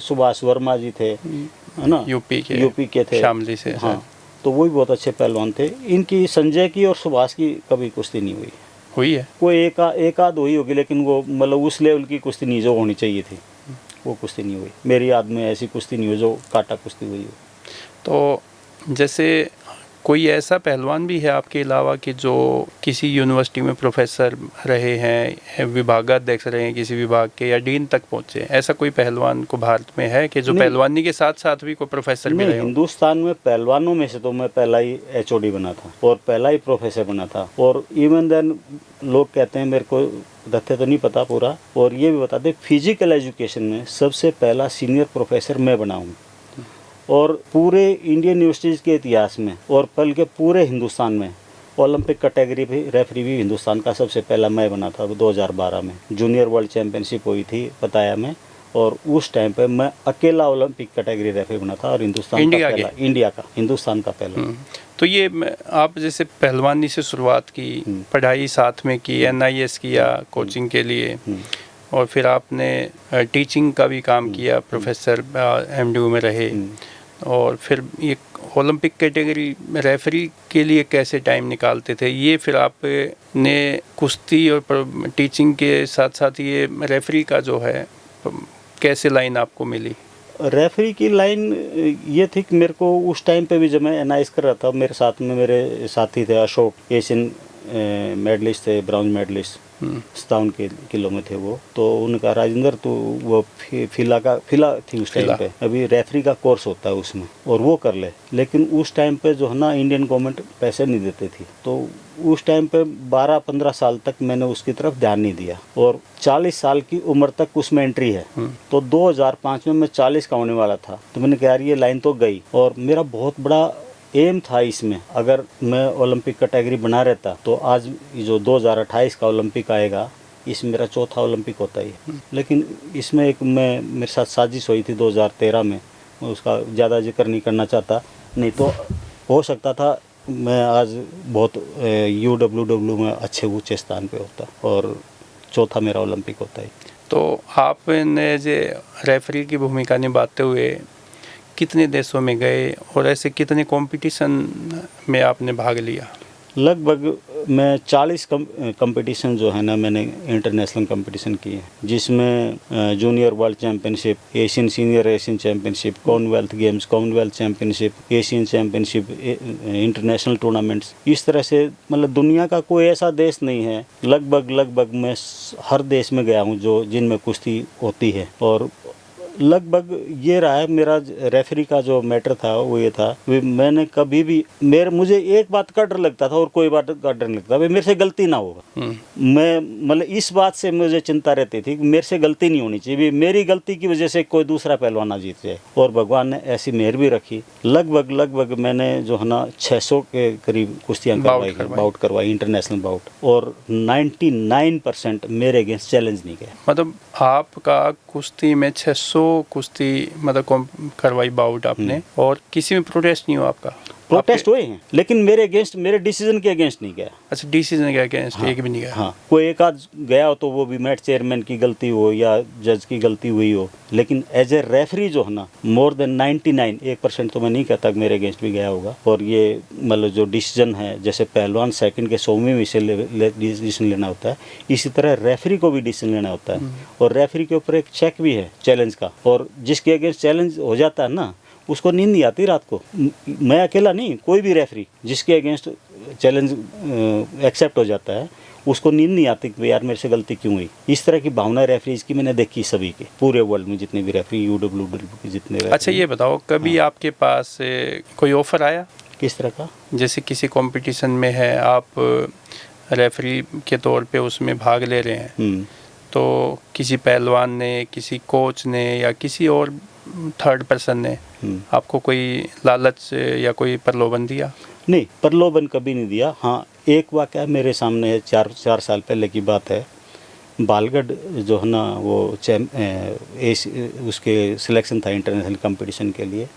सुभाष वर्मा जी थे, है ना, यूपी के थे, शामली से। हाँ, तो वो भी बहुत अच्छे पहलवान थे। इनकी संजय की और सुभाष की कभी कुश्ती नहीं हुई है। कोई एक आध हुई होगी, लेकिन वो मतलब उस लेवल की कुश्ती नहीं जो होनी चाहिए थी, वो कुश्ती नहीं हुई। मेरी याद में ऐसी कुश्ती नहीं हुई जो काटा कुश्ती हुई हो। तो जैसे कोई ऐसा पहलवान भी है आपके अलावा कि जो किसी यूनिवर्सिटी में प्रोफेसर रहे हैं, विभागाध्यक्ष रहे हैं किसी विभाग के, या डीन तक पहुंचे, ऐसा कोई पहलवान को भारत में है कि जो पहलवानी के साथ साथ भी कोई प्रोफेसर भी रहे? हिंदुस्तान में पहलवानों में से तो मैं पहला ही HOD बना था और पहला ही प्रोफेसर बना था। और इवन देन लोग कहते हैं, मेरे को तथ्य तो नहीं पता पूरा, और ये भी बता दें, फिजिकल एजुकेशन में सबसे पहला सीनियर प्रोफेसर मैं बना हूँ। और पूरे इंडियन यूनिवर्सिटीज़ के इतिहास में और बल्कि पूरे हिंदुस्तान में ओलंपिक कैटेगरी भी रेफरी भी हिंदुस्तान का सबसे पहला मैं बना था। 2012 में जूनियर वर्ल्ड चैंपियनशिप हुई थी पताया में, और उस टाइम पे मैं अकेला ओलंपिक कैटेगरी रेफरी बना था, और हिंदुस्तान का पहला। तो ये आप जैसे पहलवानी से शुरुआत की, पढ़ाई साथ में की, NIS किया कोचिंग के लिए, और फिर आपने टीचिंग का भी काम किया, प्रोफेसर MDU में रहे, और फिर ये ओलंपिक कैटेगरी रेफरी के लिए कैसे टाइम निकालते थे? ये फिर आपने कुश्ती और टीचिंग के साथ साथ ये रेफरी का जो है कैसे लाइन आपको मिली? रेफरी की लाइन ये थी कि मेरे को उस टाइम पे भी जब मैं एनालाइज कर रहा था, मेरे साथ में मेरे साथी थे अशोक, एशियन मेडलिस्ट थे, ब्राउन्ज मेडलिस्ट, 57 किलो में थे वो। तो उनका राजेंद्र तो वो फिला थी उस टाइम पे, अभी रेफरी का कोर्स होता है उसमें, और वो कर ले। लेकिन उस टाइम पे जो है ना इंडियन गवर्नमेंट पैसे नहीं देती थी, तो उस टाइम पे 12-15 साल तक मैंने उसकी तरफ ध्यान नहीं दिया, और 40 साल की उम्र तक उसमें एंट्री है। तो 2005 में मैं 40 का होने वाला था, तो मैंने कहा यार ये लाइन तो गई, और मेरा बहुत बड़ा एम था इसमें, अगर मैं ओलंपिक कैटेगरी बना रहता तो आज जो 2028 का ओलंपिक आएगा, इसमें मेरा चौथा ओलंपिक होता ही। लेकिन इसमें एक मेरे साथ साजिश हुई थी 2013 में, मैं उसका ज़्यादा जिक्र नहीं करना चाहता, नहीं तो हो सकता था मैं आज बहुत UWW में अच्छे ऊँचे स्थान पे होता, और चौथा मेरा ओलंपिक होता है। तो आपने जो रेफरी की भूमिका निभाते हुए कितने देशों में गए और ऐसे कितने कंपटीशन में आपने भाग लिया? लगभग मैं 40 कंपटीशन जो है ना मैंने इंटरनेशनल कंपटीशन किए, जिसमें junior world championship, Asian senior Asian championship, Commonwealth games, Commonwealth championship, Asian championship, international tournaments, इस तरह से मतलब दुनिया का कोई ऐसा देश नहीं है, लगभग मैं हर देश में गया हूँ जो जिनमें कुश्ती होती है। और लगभग ये रहा है मेरा रेफरी का जो मैटर था, वो ये था मैंने कभी भी मुझे एक बात का डर लगता था और कोई बात का डर नहीं लगता, मेरे से गलती ना होगा। मैं मतलब इस बात से मुझे चिंता रहती थी कि मेरे से गलती नहीं होनी चाहिए, मेरी गलती की वजह से कोई दूसरा पहलवान ना जीत जाए, और भगवान ने ऐसी मेहर भी रखी। लगभग मैंने जो है ना 600 के करीब कुश्तियाँ बाउट करवाई, इंटरनेशनल बाउट, और 99% मेरे अगेंस्ट चैलेंज नहीं गए। मतलब आपका कुश्ती में 600 कुश्ती मतलब करवाई बाउट आपने, और किसी में प्रोटेस्ट नहीं हुआ आपका? प्रोटेस्ट हुए हैं, लेकिन मेरे अगेंस्ट, मेरे डिसीजन के अगेंस्ट नहीं गया। अच्छा, डिसीजन के अगेंस्ट? हाँ, एक भी नहीं गया? हाँ, कोई एक आध गया हो तो वो भी मैच चेयरमैन की गलती हो या जज की गलती हुई हो, लेकिन एज ए रेफरी जो है ना मोर देन 99% तो मैं नहीं कहता कि मेरे अगेंस्ट भी गया होगा। और ये मतलब जो डिसीजन है, जैसे पहलवान सेकंड के 100वें में से डिसीजन लेना होता है, इसी तरह रेफरी को भी डिसीजन लेना होता है, और रेफरी के ऊपर एक चेक भी है चैलेंज का, और जिसके अगेंस्ट चैलेंज हो जाता है ना उसको नींद नहीं आती रात को। मैं अकेला नहीं, कोई भी रेफरी जिसके अगेंस्ट चैलेंज एक्सेप्ट हो जाता है उसको नींद नहीं आती कि यार मेरे से गलती क्यों हुई। इस तरह की भावना रेफरीज की मैंने देखी सभी के, पूरे वर्ल्ड में जितने भी रेफरी, UWW के जितने रेफरी। अच्छा, ये बताओ कभी आपके पास कोई ऑफर आया? किस तरह का? जैसे किसी कंपटीशन में है, आप रेफरी के तौर पे उसमें भाग ले रहे हैं, तो किसी पहलवान ने, किसी कोच ने या किसी और थर्ड पर्सन ने आपको कोई लालच या कोई प्रलोभन दिया? नहीं, प्रलोभन कभी नहीं दिया। हाँ, एक वाक़या मेरे सामने है, 4 साल पहले की बात है। बालगढ़ जो है ना वो उसके सिलेक्शन था इंटरनेशनल कंपटीशन के लिए,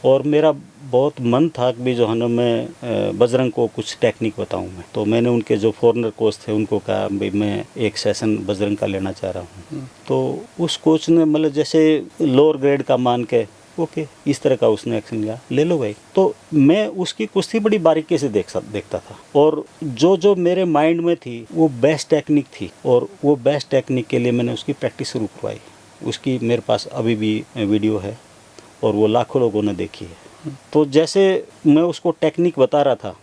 और मेरा बहुत मन था कि जो है ना मैं बजरंग को कुछ टेक्निक बताऊं मैं। तो मैंने उनके जो फॉरनर कोच थे उनको कहा भाई मैं एक सेशन बजरंग का लेना चाह रहा हूं। तो उस कोच ने मतलब जैसे लोअर ग्रेड का मान के ओके इस तरह का उसने एक्शन लिया, ले लो भाई। तो मैं उसकी कुश्ती बड़ी बारीकी से देखता था, और जो मेरे माइंड में थी वो बेस्ट टेक्निक थी, और वो बेस्ट टेक्निक के लिए मैंने उसकी प्रैक्टिस शुरू करवाई। उसकी मेरे पास अभी भी वीडियो है और वो लाखों लोगों ने देखी है। तो जैसे मैं उसको टेक्निक बता रहा था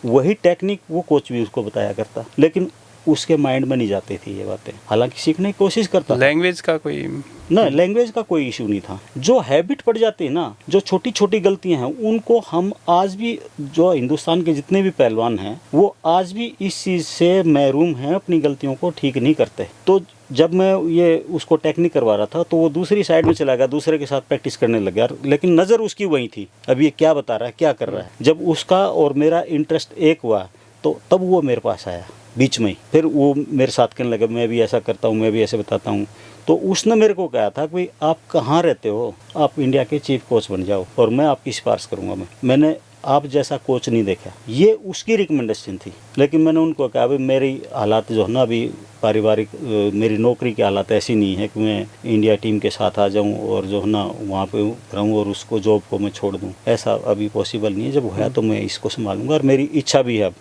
वही टेक्निक वो कोच भी उसको बताया करता, लेकिन उसके माइंड में नहीं जाती थी ये बातें। हालांकि सीखने की कोशिश करता। लैंग्वेज का कोई ना, लैंग्वेज का कोई इशू नहीं था। जो हैबिट पड़ जाती है ना, जो छोटी छोटी गलतियां हैं उनको हम आज भी, जो हिंदुस्तान के जितने भी पहलवान हैं वो आज भी इस चीज़ से महरूम हैं, अपनी गलतियों को ठीक नहीं करते। तो जब मैं ये उसको टेक्निक करवा रहा था तो वो दूसरी साइड में चला गया, दूसरे के साथ प्रैक्टिस करने लग गया, लेकिन नज़र उसकी वही थी, अब ये क्या बता रहा है, क्या कर रहा है। जब उसका और मेरा इंटरेस्ट एक हुआ तो तब वो मेरे पास आया बीच में ही। फिर वो मेरे साथ कहने लगा मैं भी ऐसा करता हूँ, मैं भी ऐसे बताता हूँ। तो उसने मेरे को कहा था कि आप कहाँ रहते हो, आप इंडिया के चीफ कोच बन जाओ और मैं आपकी सिफारिश करूँगा। मैंने आप जैसा कोच नहीं देखा, ये उसकी रिकमेंडेशन थी। लेकिन मैंने उनको कहा भाई मेरी हालात जो है ना अभी पारिवारिक, मेरी नौकरी की हालात ऐसी नहीं है कि मैं इंडिया टीम के साथ आ जाऊं और जो है ना वहाँ पे रहूं और उसको जॉब को मैं छोड़ दूं, ऐसा अभी पॉसिबल नहीं है। जब होया तो मैं इसको संभालूंगा और मेरी इच्छा भी है।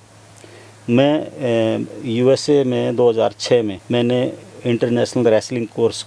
मैं USA में 2006 में मैंने इंटरनेशनल रेसलिंग कोर्स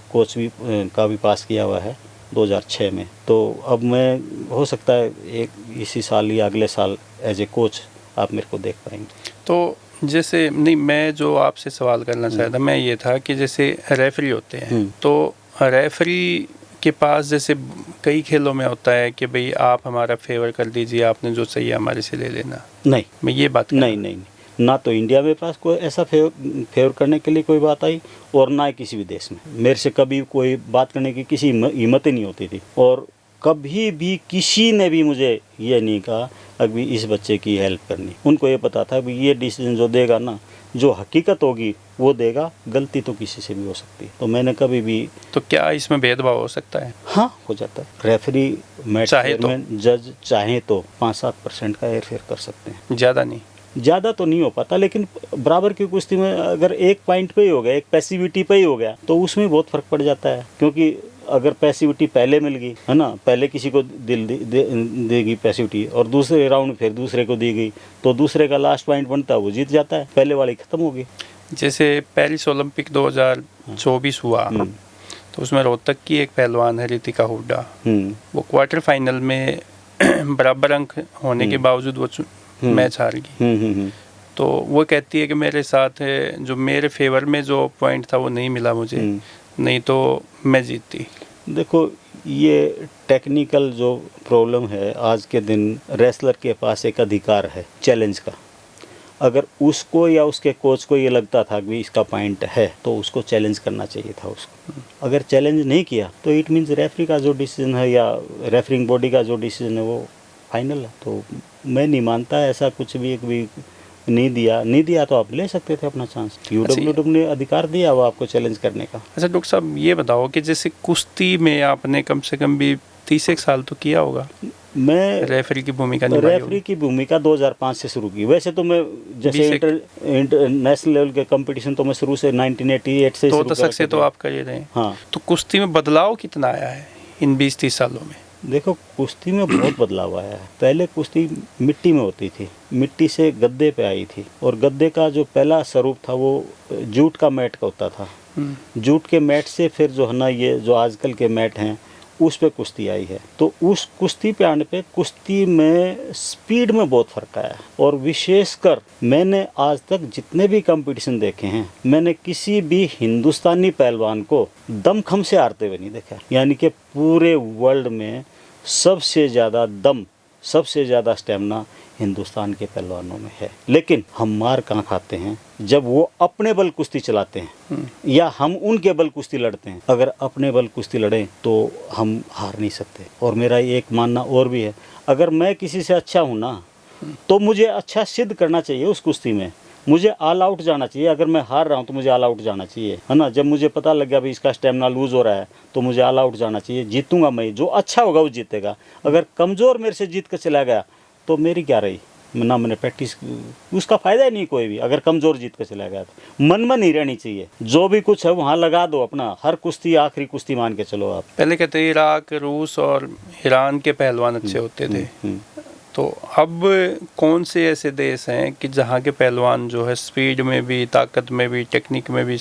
का भी पास किया हुआ है, 2006 में। तो अब मैं हो सकता है एक इसी साल या अगले साल एज ए कोच आप मेरे को देख पाएंगे। तो जैसे नहीं, मैं जो आपसे सवाल करना चाहता मैं ये था कि जैसे रेफरी होते हैं, तो रेफरी के पास जैसे कई खेलों में होता है कि भाई आप हमारा फेवर कर दीजिए, आपने जो चाहिए हमारे से ले लेना। नहीं, मैं ये बात नहीं, ना तो इंडिया में पास कोई ऐसा फेवर करने के लिए कोई बात आई और ना ही किसी भी देश में। मेरे से कभी कोई बात करने की किसी हिम्मत ही नहीं होती थी, और कभी भी किसी ने भी मुझे ये नहीं कहा अभी इस बच्चे की हेल्प करनी। उनको ये पता था कि ये डिसीजन जो देगा ना, जो हकीकत होगी वो देगा, गलती तो किसी से भी हो सकती है। तो मैंने कभी भी, तो क्या इसमें भेदभाव हो सकता है? हाँ, हो जाता है। रेफरी, मैच चेयरमैन, जज चाहे तो 5-7% का हेरफेर कर सकते हैं, ज़्यादा नहीं। ज़्यादा तो नहीं हो पाता, लेकिन बराबर की कुश्ती में अगर एक पॉइंट पे ही हो गया, एक पैसिविटी पे ही हो गया, तो उसमें बहुत फर्क पड़ जाता है। क्योंकि अगर पैसिविटी पहले मिल गई है ना, पहले किसी को देगी पैसिविटी और दूसरे राउंड फिर दूसरे को दी गई, तो दूसरे का लास्ट पॉइंट बनता है, वो जीत जाता है, पहले वाली खत्म होगी। जैसे पेरिस ओलंपिक 2024 हुआ, तो उसमें रोहतक की एक पहलवान है रितिका हुड्डा, वो क्वार्टर फाइनल में बराबर अंक होने के बावजूद वो मैच हार गई। तो वो कहती है कि मेरे साथ जो मेरे फेवर में जो पॉइंट था वो नहीं मिला मुझे, नहीं तो मैं जीतती। देखो, ये टेक्निकल जो प्रॉब्लम है, आज के दिन रेसलर के पास एक अधिकार है चैलेंज का। अगर उसको या उसके कोच को ये लगता था कि इसका पॉइंट है, तो उसको चैलेंज करना चाहिए था उसको। अगर चैलेंज नहीं किया तो इट मीन्स रेफरी का जो डिसीजन है या रेफरिंग बॉडी का जो डिसीजन है वो फाइनल है। तो मैं नहीं मानता ऐसा कुछ भी नहीं दिया तो आप ले सकते थे अपना चांस। यूडब्ल्यूडब्ल्यू ने अधिकार दिया वो आपको चैलेंज करने का। अच्छा डॉक्टर साहब, ये बताओ कि जैसे कुश्ती में आपने कम से कम भी 30 साल तो किया होगा। मैं रेफरी की भूमिका निभाई। रेफरी की भूमिका 2005 से शुरू की। वैसे तो मैं जैसे इंटरनेशनल लेवल के कंपटीशन तो मैं शुरू से 1988 से तो दशक से तो आप कर ही रहे हैं। हाँ, तो कुश्ती में बदलाव कितना आया है इन 20-30 सालों में? देखो, कुश्ती में बहुत बदलाव आया है। पहले कुश्ती मिट्टी में होती थी, मिट्टी से गद्दे पे आई थी, और गद्दे का जो पहला स्वरूप था वो जूट का मैट का होता था। जूट के मैट से फिर जो है ना, ये जो आजकल के मैट हैं उस पे कुश्ती आई है। तो उस कुश्ती पे आने पे कुश्ती में स्पीड में बहुत फर्क आया। और विशेषकर मैंने आज तक जितने भी कंपटीशन देखे हैं, मैंने किसी भी हिंदुस्तानी पहलवान को दमखम से हारते हुए नहीं देखा। यानी कि पूरे वर्ल्ड में सबसे ज़्यादा दम, सबसे ज़्यादा स्टेमिना हिंदुस्तान के पहलवानों में है। लेकिन हम मार कहाँ खाते हैं? जब वो अपने बल कुश्ती चलाते हैं या हम उनके बल कुश्ती लड़ते हैं। अगर अपने बल कुश्ती लड़ें तो हम हार नहीं सकते। और मेरा एक मानना और भी है, अगर मैं किसी से अच्छा हूँ ना, तो मुझे अच्छा सिद्ध करना चाहिए उस कुश्ती में। मुझे ऑल आउट जाना चाहिए। अगर मैं हार रहा हूँ तो मुझे ऑल आउट जाना चाहिए, है ना। जब मुझे पता लग गया भाई इसका स्टेमिना लूज हो रहा है तो मुझे ऑल आउट जाना चाहिए। जीतूंगा मैं, जो अच्छा होगा वो जीतेगा। अगर कमज़ोर मेरे से जीत कर चला गया तो मेरी क्या रही, ना मैंने प्रैक्टिस, उसका फ़ायदा ही नहीं कोई भी। अगर कमज़ोर जीत कर चला गया तो मन में नहीं रहनी चाहिए। जो भी कुछ है वहाँ लगा दो अपना। हर कुश्ती आखिरी कुश्ती मान के चलो आप। पहले कहते इराक, रूस और ईरान के पहलवान अच्छे होते थे। तो अब कौन से ऐसे देश हैं कि जहाँ के पहलवान जो है स्पीड में भी, ताकत में भी, टेक्निक में भी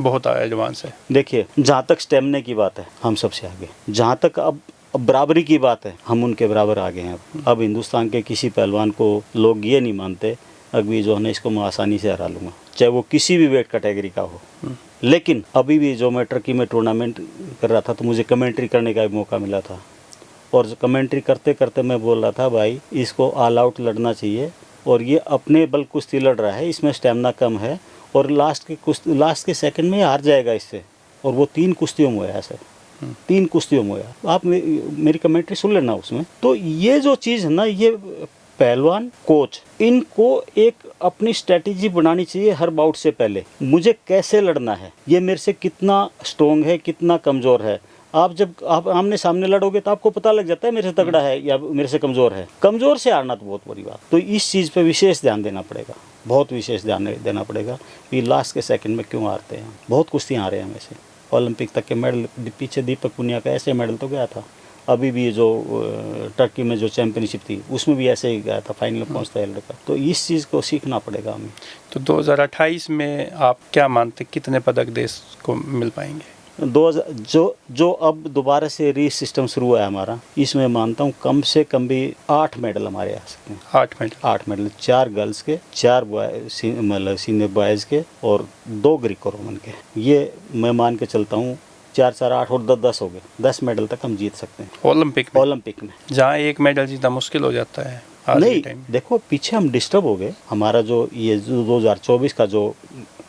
बहुत एडवांस है? देखिए, जहाँ तक स्टेमिना की बात है हम सबसे आगे। जहाँ तक अब बराबरी की बात है हम उनके बराबर आगे हैं। अब हिंदुस्तान के किसी पहलवान को लोग ये नहीं मानते अभी जो है इसको मैं आसानी से हरा लूँगा, चाहे वो किसी भी वेट कैटेगरी का हो। लेकिन अभी भी जो मैं टर्की में टूर्नामेंट कर रहा था तो मुझे कमेंट्री करने का भी मौका मिला था। और कमेंट्री करते करते मैं बोल रहा था भाई इसको ऑल आउट लड़ना चाहिए, और ये अपने बल कुश्ती लड़ रहा है, इसमें स्टेमिना कम है, और लास्ट के सेकंड में हार जाएगा इससे। और वो 3 कुश्तियों में हुआ ऐसे, 3 कुश्तियों में हुआ। आप मेरी कमेंट्री सुन लेना उसमें। तो ये जो चीज़ है ना, ये पहलवान, कोच, इनको एक अपनी स्ट्रेटेजी बनानी चाहिए हर बाउट से पहले। मुझे कैसे लड़ना है, ये मेरे से कितना स्ट्रोंग है, कितना कमज़ोर है। आप जब आप आमने सामने लड़ोगे तो आपको पता लग जाता है मेरे से तगड़ा है या मेरे से कमज़ोर है। कमज़ोर से हारना तो बहुत बड़ी बात। तो इस चीज़ पे विशेष ध्यान देना पड़ेगा, बहुत विशेष ध्यान देना पड़ेगा कि लास्ट के सेकंड में क्यों हारते हैं। बहुत कुश्तियाँ आ रहे हैं वैसे। ओलंपिक तक के मेडल पीछे दीपक पुनिया का ऐसे मेडल तो गया था। अभी भी जो टर्की में जो चैंपियनशिप थी उसमें भी ऐसे ही गया था, फाइनल में पहुंचता है लड़का। तो इस चीज़ को सीखना पड़ेगा हमें। तो 2028 में आप क्या मानते कितने पदक देश को मिल पाएंगे? जो अब दोबारा से री सिस्टम शुरू हुआ है हमारा, इसमें मानता हूँ कम से कम भी 8 मेडल हमारे आ सकते हैं। 8 मेडल 4 गर्ल्स के, 4 मतलब सीनियर बॉयज़ के और 2 ग्रीको रोमन के। ये मैं मान के चलता हूँ 4 4 8 और 10 हो गए। 10 मेडल तक हम जीत सकते हैं ओलंपिक में। जहाँ एक मेडल जीतना मुश्किल हो जाता है आज के टाइम में। देखो पीछे हम डिस्टर्ब हो गए। हमारा जो ये 2024 का जो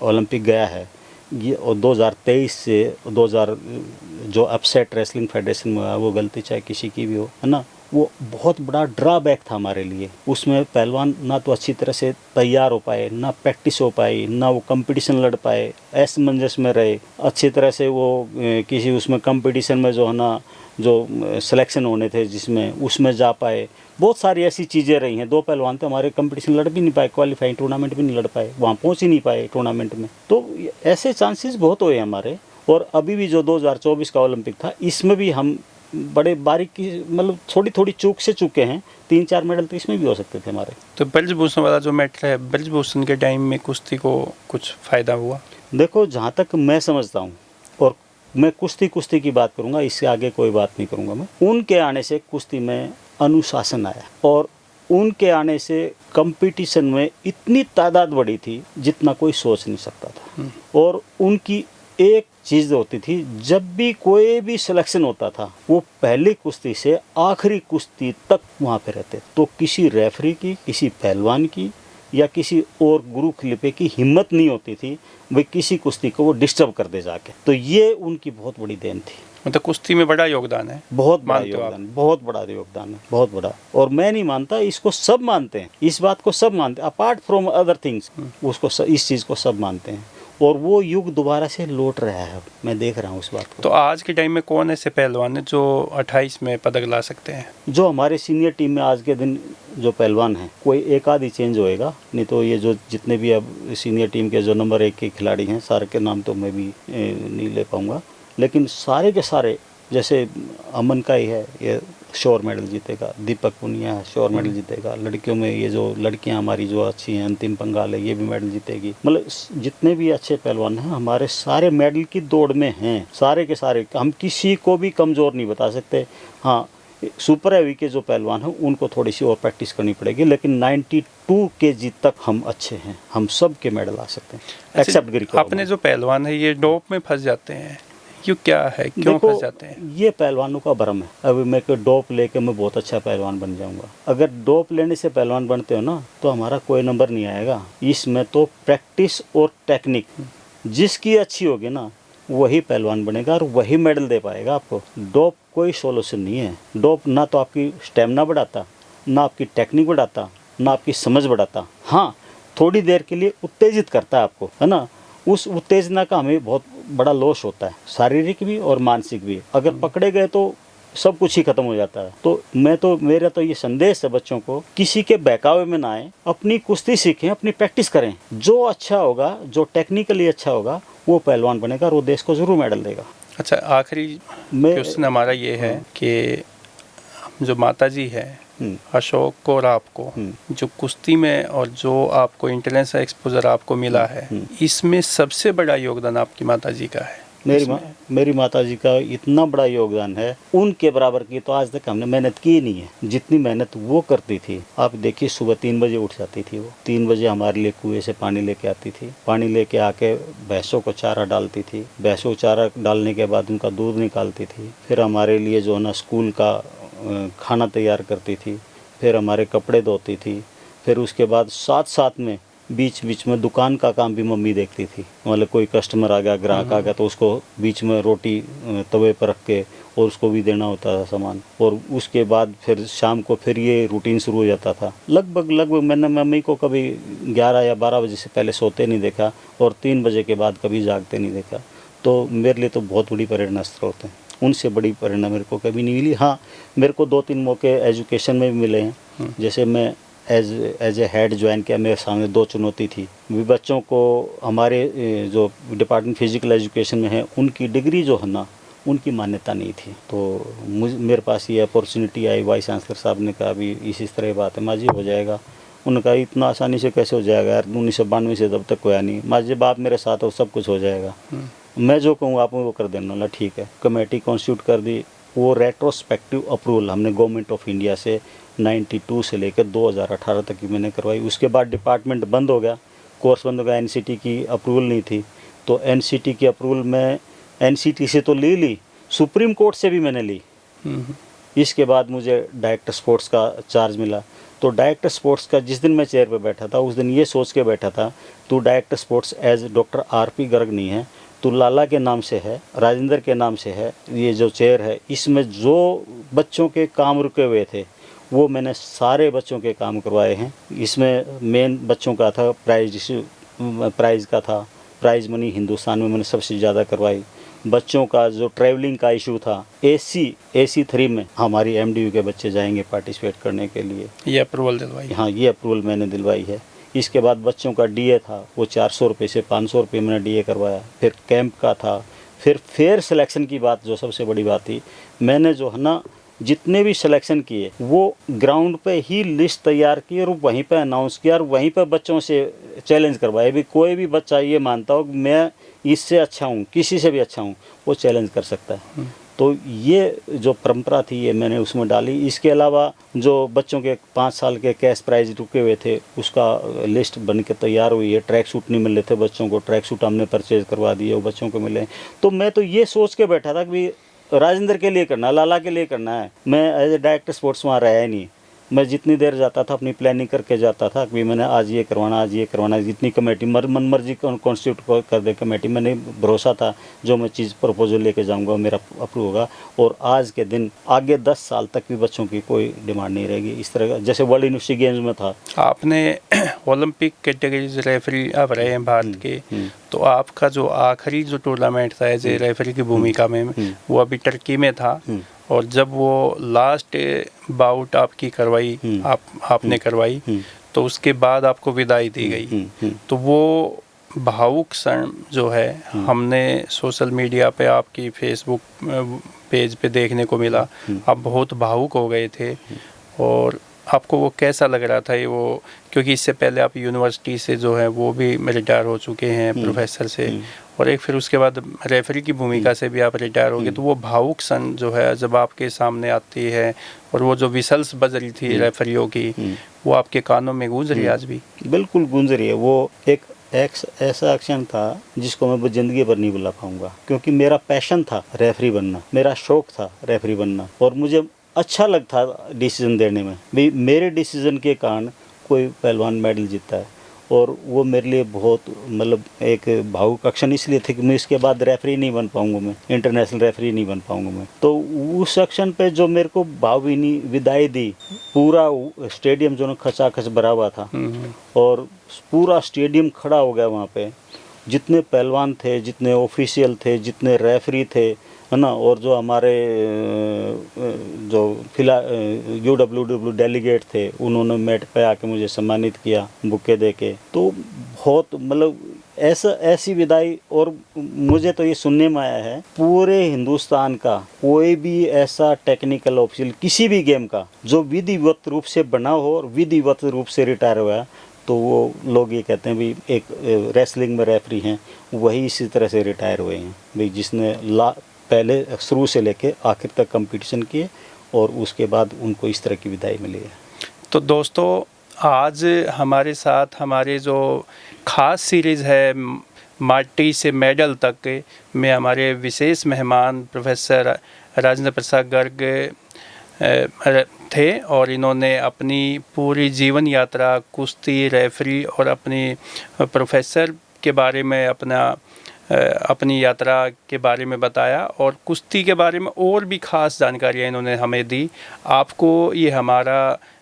ओलंपिक गया है, ये और 2023 से 2000 जो अपसेट रेसलिंग फेडरेशन में हुआ, वो गलती चाहे किसी की भी हो, है ना, वो बहुत बड़ा ड्रॉबैक था हमारे लिए। उसमें पहलवान ना तो अच्छी तरह से तैयार हो पाए, ना प्रैक्टिस हो पाई, ना वो कंपटीशन लड़ पाए, असमंजस में रहे अच्छी तरह से। वो किसी उसमें कंपटीशन में जो है ना, जो सिलेक्शन होने थे जिसमें, उसमें जा पाए। बहुत सारी ऐसी चीज़ें रही हैं। 2 पहलवान थे हमारे, कंपटीशन लड़ भी नहीं पाए, क्वालिफाइंग टूर्नामेंट भी नहीं लड़ पाए, वहाँ पहुँच ही नहीं पाए टूर्नामेंट में। तो ऐसे चांसेस बहुत हुए हमारे। और अभी भी जो 2024 का ओलंपिक था, इसमें भी हम बड़े बारीकी, मतलब थोड़ी थोड़ी चूक से चुके हैं। 3-4 मेडल तो इसमें भी हो सकते थे हमारे। तो ब्रजभूषण वाला जो मैटर है, ब्रजभूषण के टाइम में कुश्ती को कुछ फ़ायदा हुआ? देखो जहाँ तक मैं समझता हूँ, और मैं कुश्ती की बात करूँगा, इससे आगे कोई बात नहीं करूँगा मैं। उनके आने से कुश्ती में अनुशासन आया, और उनके आने से कंपटीशन में इतनी तादाद बढ़ी थी जितना कोई सोच नहीं सकता था। और उनकी एक चीज़ होती थी, जब भी कोई भी सिलेक्शन होता था, वो पहली कुश्ती से आखिरी कुश्ती तक वहाँ पे रहते। तो किसी रेफरी की, किसी पहलवान की या किसी और गुरु खलीफे की हिम्मत नहीं होती थी वे किसी कुश्ती को वो डिस्टर्ब कर दे जाके। तो ये उनकी बहुत बड़ी देन थी। मतलब कुश्ती में बड़ा योगदान है, बहुत बड़ा योगदान, बहुत बड़ा योगदान है, बहुत बड़ा। और मैं नहीं मानता, इसको सब मानते हैं, इस बात को सब मानते हैं, अपार्ट फ्रॉम अदर थिंग्स, उसको इस चीज़ को सब मानते हैं। और वो युग दोबारा से लौट रहा है, मैं देख रहा हूँ उस बात को। तो आज के टाइम में कौन ऐसे पहलवान है जो 28 में पदक ला सकते हैं? जो हमारे सीनियर टीम में आज के दिन जो पहलवान हैं, कोई एक आध ही चेंज होएगा, नहीं तो ये जो जितने भी अब सीनियर टीम के जो नंबर 1 के खिलाड़ी हैं, सारे के नाम तो मैं भी नहीं ले पाऊँगा, लेकिन सारे के सारे, जैसे अमन का ही है, ये श्योर मेडल जीतेगा। दीपक पुनिया श्योर मेडल जीतेगा। लड़कियों में ये जो लड़कियां हमारी जो अच्छी हैं, अंतिम पंगाल है, ये भी मेडल जीतेगी। मतलब जितने भी अच्छे पहलवान हैं हमारे, सारे मेडल की दौड़ में हैं, सारे के सारे। हम किसी को भी कमज़ोर नहीं बता सकते। हाँ, सुपर हैवी के जो पहलवान हैं उनको थोड़ी सी और प्रैक्टिस करनी पड़ेगी, लेकिन 92 kg तक हम अच्छे हैं, हम सब के मेडल आ सकते हैं एक्सेप्ट ग्रीको। अपने जो पहलवान है ये डोप में फंस जाते हैं, क्यों, क्या है, क्यों फंस जाते हैं? ये पहलवानों का भ्रम है। अभी मैं डोप लेके मैं बहुत अच्छा पहलवान बन जाऊंगा। अगर डोप लेने से पहलवान बनते हो ना, तो हमारा कोई नंबर नहीं आएगा। इसमें तो प्रैक्टिस और टेक्निक जिसकी अच्छी होगी ना, वही पहलवान बनेगा और वही मेडल दे पाएगा आपको। डोप कोई सोल्यूशन नहीं है। डोप ना तो आपकी स्टेमिना बढ़ाता, ना आपकी टेक्निक बढ़ाता, ना आपकी समझ बढ़ाता। हाँ, थोड़ी देर के लिए उत्तेजित करता है आपको, है ना। उस उत्तेजना का हमें बहुत बड़ा लॉस होता है, शारीरिक भी और मानसिक भी। अगर पकड़े गए तो सब कुछ ही खत्म हो जाता है। तो मेरा तो ये संदेश है बच्चों को, किसी के बहकावे में ना आए, अपनी कुश्ती सीखें, अपनी प्रैक्टिस करें। जो अच्छा होगा, जो टेक्निकली अच्छा होगा, वो पहलवान बनेगा और वो देश को जरूर मेडल देगा। अच्छा, आखिरी क्वेश्चन हमारा ये है कि जो माताजी है अशोक और आपको, जो कुश्ती में और जो आपको इंटरनेशनल एक्सपोजर आपको मिला है, इसमें सबसे बड़ा योगदान आपकी माताजी का है। मेरी माताजी का इतना बड़ा योगदान है, उनके बराबर की तो आज तक हमने मेहनत की नहीं है जितनी मेहनत वो करती थी। आप देखिए, सुबह 3 बजे उठ जाती थी वो। 3 बजे हमारे लिए कुएं से पानी लेके आती थी। पानी लेके आके भैंसों को चारा डालती थी। भैंसों को चारा डालने के बाद उनका दूध निकालती थी। फिर हमारे लिए जो है ना स्कूल का खाना तैयार करती थी। फिर हमारे कपड़े धोती थी। फिर उसके बाद साथ में बीच बीच में दुकान का काम भी मम्मी देखती थी। मतलब कोई कस्टमर आ गया, ग्राहक आ गया, तो उसको बीच में रोटी तवे पर रख के और उसको भी देना होता था सामान। और उसके बाद फिर शाम को फिर ये रूटीन शुरू हो जाता था। लगभग मैंने मम्मी को कभी 11 या 12 बजे से पहले सोते नहीं देखा और 3 बजे के बाद कभी जागते नहीं देखा। तो मेरे लिए तो बहुत बड़ी प्रेरणा स्रोत है। उनसे बड़ी प्रेरणा मेरे को कभी नहीं मिली। हाँ, मेरे को 2-3 मौके एजुकेशन में भी मिले हैं। जैसे मैं एज ए हेड ज्वाइन किया, मेरे सामने 2 चुनौती थी। बच्चों को हमारे जो डिपार्टमेंट फिजिकल एजुकेशन में है, उनकी डिग्री जो है ना, उनकी मान्यता नहीं थी। तो मेरे पास ये अपॉर्चुनिटी आई। वाइस चांसलर साहब ने कहा भी इस तरह बात है, माजी हो जाएगा। उन्होंने कहा इतना आसानी से कैसे हो जाएगा यार, 1992 से तब तक कोया नहीं। माजी बाप मेरे साथ हो, सब कुछ हो जाएगा। मैं जो कहूँ आप वो कर देना ना, ठीक है। कमेटी कॉन्स्टिट्यूट कर दी, वो रेट्रोस्पेक्टिव अप्रूवल हमने गवर्नमेंट ऑफ इंडिया से 92 से लेकर 2018 तक की मैंने करवाई। उसके बाद डिपार्टमेंट बंद हो गया, कोर्स बंद हो गया, एनसीटी की अप्रूवल नहीं थी। तो एनसीटी की अप्रूवल मैं एनसीटी से तो ली, सुप्रीम कोर्ट से भी मैंने ली। इसके बाद मुझे डायरेक्टर स्पोर्ट्स का चार्ज मिला। तो डायरेक्टर स्पोर्ट्स का जिस दिन मैं चेयर पे बैठा था, उस दिन ये सोच के बैठा था, तो director sports as doctor RP Garg नहीं है, तो लाला के नाम से है, राजेंद्र के नाम से है। ये जो चेयर है, इसमें जो बच्चों के काम रुके हुए थे वो मैंने सारे बच्चों के काम करवाए हैं। इसमें मेन बच्चों का था प्राइज़ का था, प्राइज़ मनी हिंदुस्तान में मैंने सबसे ज़्यादा करवाई। बच्चों का जो ट्रैवलिंग का इशू था, AC 3 में हमारी MDU के बच्चे जाएंगे पार्टिसिपेट करने के लिए, ये अप्रूवल दिलवाई। हाँ, ये अप्रूवल मैंने दिलवाई है। इसके बाद बच्चों का DA था, वो 400 रुपये से 500 रुपये मैंने DA करवाया। फिर कैंप का था, फिर फेयर सिलेक्शन की बात जो सबसे बड़ी बात थी, मैंने जो है ना जितने भी सिलेक्शन किए वो ग्राउंड पे ही लिस्ट तैयार की और वहीं पे अनाउंस किया और वहीं पे बच्चों से चैलेंज करवाया। भी कोई भी बच्चा ये मानता हो कि मैं इससे अच्छा हूँ, किसी से भी अच्छा हूँ, वो चैलेंज कर सकता है। तो ये जो परंपरा थी ये मैंने उसमें डाली। इसके अलावा जो बच्चों के 5 साल के कैश प्राइज रुके हुए थे, उसका लिस्ट बन के तैयार हुई है। ट्रैक सूट नहीं मिल रहे थे बच्चों को, ट्रैक सूट हमने परचेज करवा दिए, वो बच्चों को मिले। तो मैं तो ये सोच के बैठा था कि राजेंद्र के लिए करना, लाला के लिए करना है। मैं एज ए डायरेक्टर स्पोर्ट्स वहाँ रहा ही नहीं। मैं जितनी देर जाता था अपनी प्लानिंग करके जाता था कि मैंने आज ये करवाना, आज ये करवाना। जितनी कमेटी मन मर्जी कॉन्स्टिट्यूट कर दे कमेटी, मैंने भरोसा था जो मैं चीज़ प्रपोजल लेके जाऊंगा मेरा अप्रूव होगा। और आज के दिन आगे 10 साल तक भी बच्चों की कोई डिमांड नहीं रहेगी। इस तरह का जैसे वर्ल्ड यूनिवर्सिटी गेम्स में था। आपने ओलंपिक कैटेगरीज रेफरी आप रहे हैं भारत के, तो आपका जो आखिरी जो टूर्नामेंट था एज ए रेफरी की भूमिका में वो अभी टर्की में था। और जब वो लास्ट बाउट आपकी करवाई, आपने करवाई, तो उसके बाद आपको विदाई दी गई। तो वो भावुक क्षण जो है हमने सोशल मीडिया पे आपकी फेसबुक पेज पे देखने को मिला। आप बहुत भावुक हो गए थे। और आपको वो कैसा लग रहा था ये वो, क्योंकि इससे पहले आप यूनिवर्सिटी से जो है वो भी रिटायर हो चुके हैं प्रोफेसर से, और एक फिर उसके बाद रेफरी की भूमिका से भी आप रिटायर हो गए। तो वो भावुक क्षण जो है जब आपके सामने आती है और वो जो विसल्स बज रही थी रेफरियों की, वो आपके कानों में गूंज रही है आज भी? बिल्कुल गूंज रही है। वो एक ऐसा एक्शन था जिसको मैं ज़िंदगी भर नहीं भुला पाऊंगा, क्योंकि मेरा पैशन था रेफरी बनना, मेरा शौक था रेफरी बनना। और मुझे अच्छा लगता डिसीजन देने में भी। मेरे डिसीजन के कारण कोई पहलवान मेडल जीता है, और वो मेरे लिए बहुत मतलब एक भावुक एक्शन इसलिए थे कि मैं इसके बाद रेफरी नहीं बन पाऊंगा, मैं इंटरनेशनल रेफरी नहीं बन पाऊंगा मैं। तो उस एक्शन पे जो मेरे को भावभीनी विदाई दी, पूरा स्टेडियम जो खचाखच भरा हुआ था और पूरा स्टेडियम खड़ा हो गया वहाँ पे। जितने पहलवान थे, जितने ऑफिशियल थे, जितने रेफरी थे, है ना, और जो हमारे जो UWW डेलीगेट थे, उन्होंने मैट पे आके मुझे सम्मानित किया बुके दे के। तो बहुत मतलब ऐसी विदाई। और मुझे तो ये सुनने में आया है पूरे हिंदुस्तान का कोई भी ऐसा टेक्निकल ऑफिशियल किसी भी गेम का जो विधिवत रूप से बना हो और विधिवत रूप से रिटायर हुआ, तो वो लोग ये कहते हैं भी एक रेसलिंग में रेफरी हैं, वही इसी तरह से रिटायर हुए हैं भाई, जिसने पहले शुरू से लेके आखिर तक कंपटीशन किए और उसके बाद उनको इस तरह की विदाई मिली है। तो दोस्तों, आज हमारे साथ हमारे जो ख़ास सीरीज़ है माटी से मेडल तक में हमारे विशेष मेहमान प्रोफेसर राजेंद्र प्रसाद गर्ग थे, और इन्होंने अपनी पूरी जीवन यात्रा कुश्ती, रेफरी और अपनी प्रोफेसर के बारे में अपनी यात्रा के बारे में बताया, और कुश्ती के बारे में और भी ख़ास जानकारियाँ इन्होंने हमें दी। आपको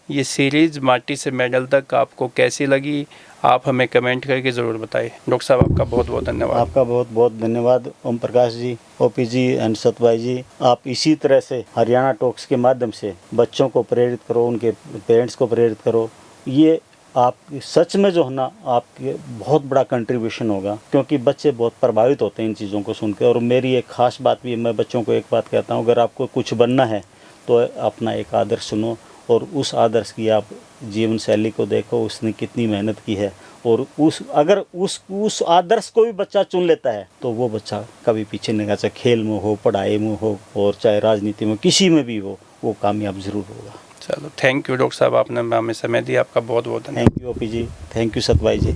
ये सीरीज़ माटी से मेडल तक आपको कैसी लगी, आप हमें कमेंट करके ज़रूर बताएं। डॉक्टर साहब, आपका बहुत बहुत धन्यवाद। आपका बहुत बहुत धन्यवाद Om Prakash ji, OP ji and सतभाई जी। आप इसी तरह से हरियाणा टॉक्स के माध्यम से बच्चों को प्रेरित करो, उनके पेरेंट्स को प्रेरित करो। ये आप सच में जो है ना, आपके बहुत बड़ा कंट्रीब्यूशन होगा, क्योंकि बच्चे बहुत प्रभावित होते हैं इन चीज़ों को सुन के। और मेरी एक ख़ास बात भी है, मैं बच्चों को एक बात कहता हूँ, अगर आपको कुछ बनना है तो अपना एक आदर्श सुनो और उस आदर्श की आप जीवन शैली को देखो, उसने कितनी मेहनत की है और उस आदर्श को भी बच्चा चुन लेता है तो वो बच्चा कभी पीछे नहीं, चाहे खेल में हो, पढ़ाई में हो और चाहे राजनीति में, किसी में भी हो, वो कामयाब जरूर होगा। चलो, थैंक यू डॉक्टर साहब, आपने हमें समय दिया, आपका बहुत बहुत धन्यवाद। Thank you OP ji, thank you Satbhai ji.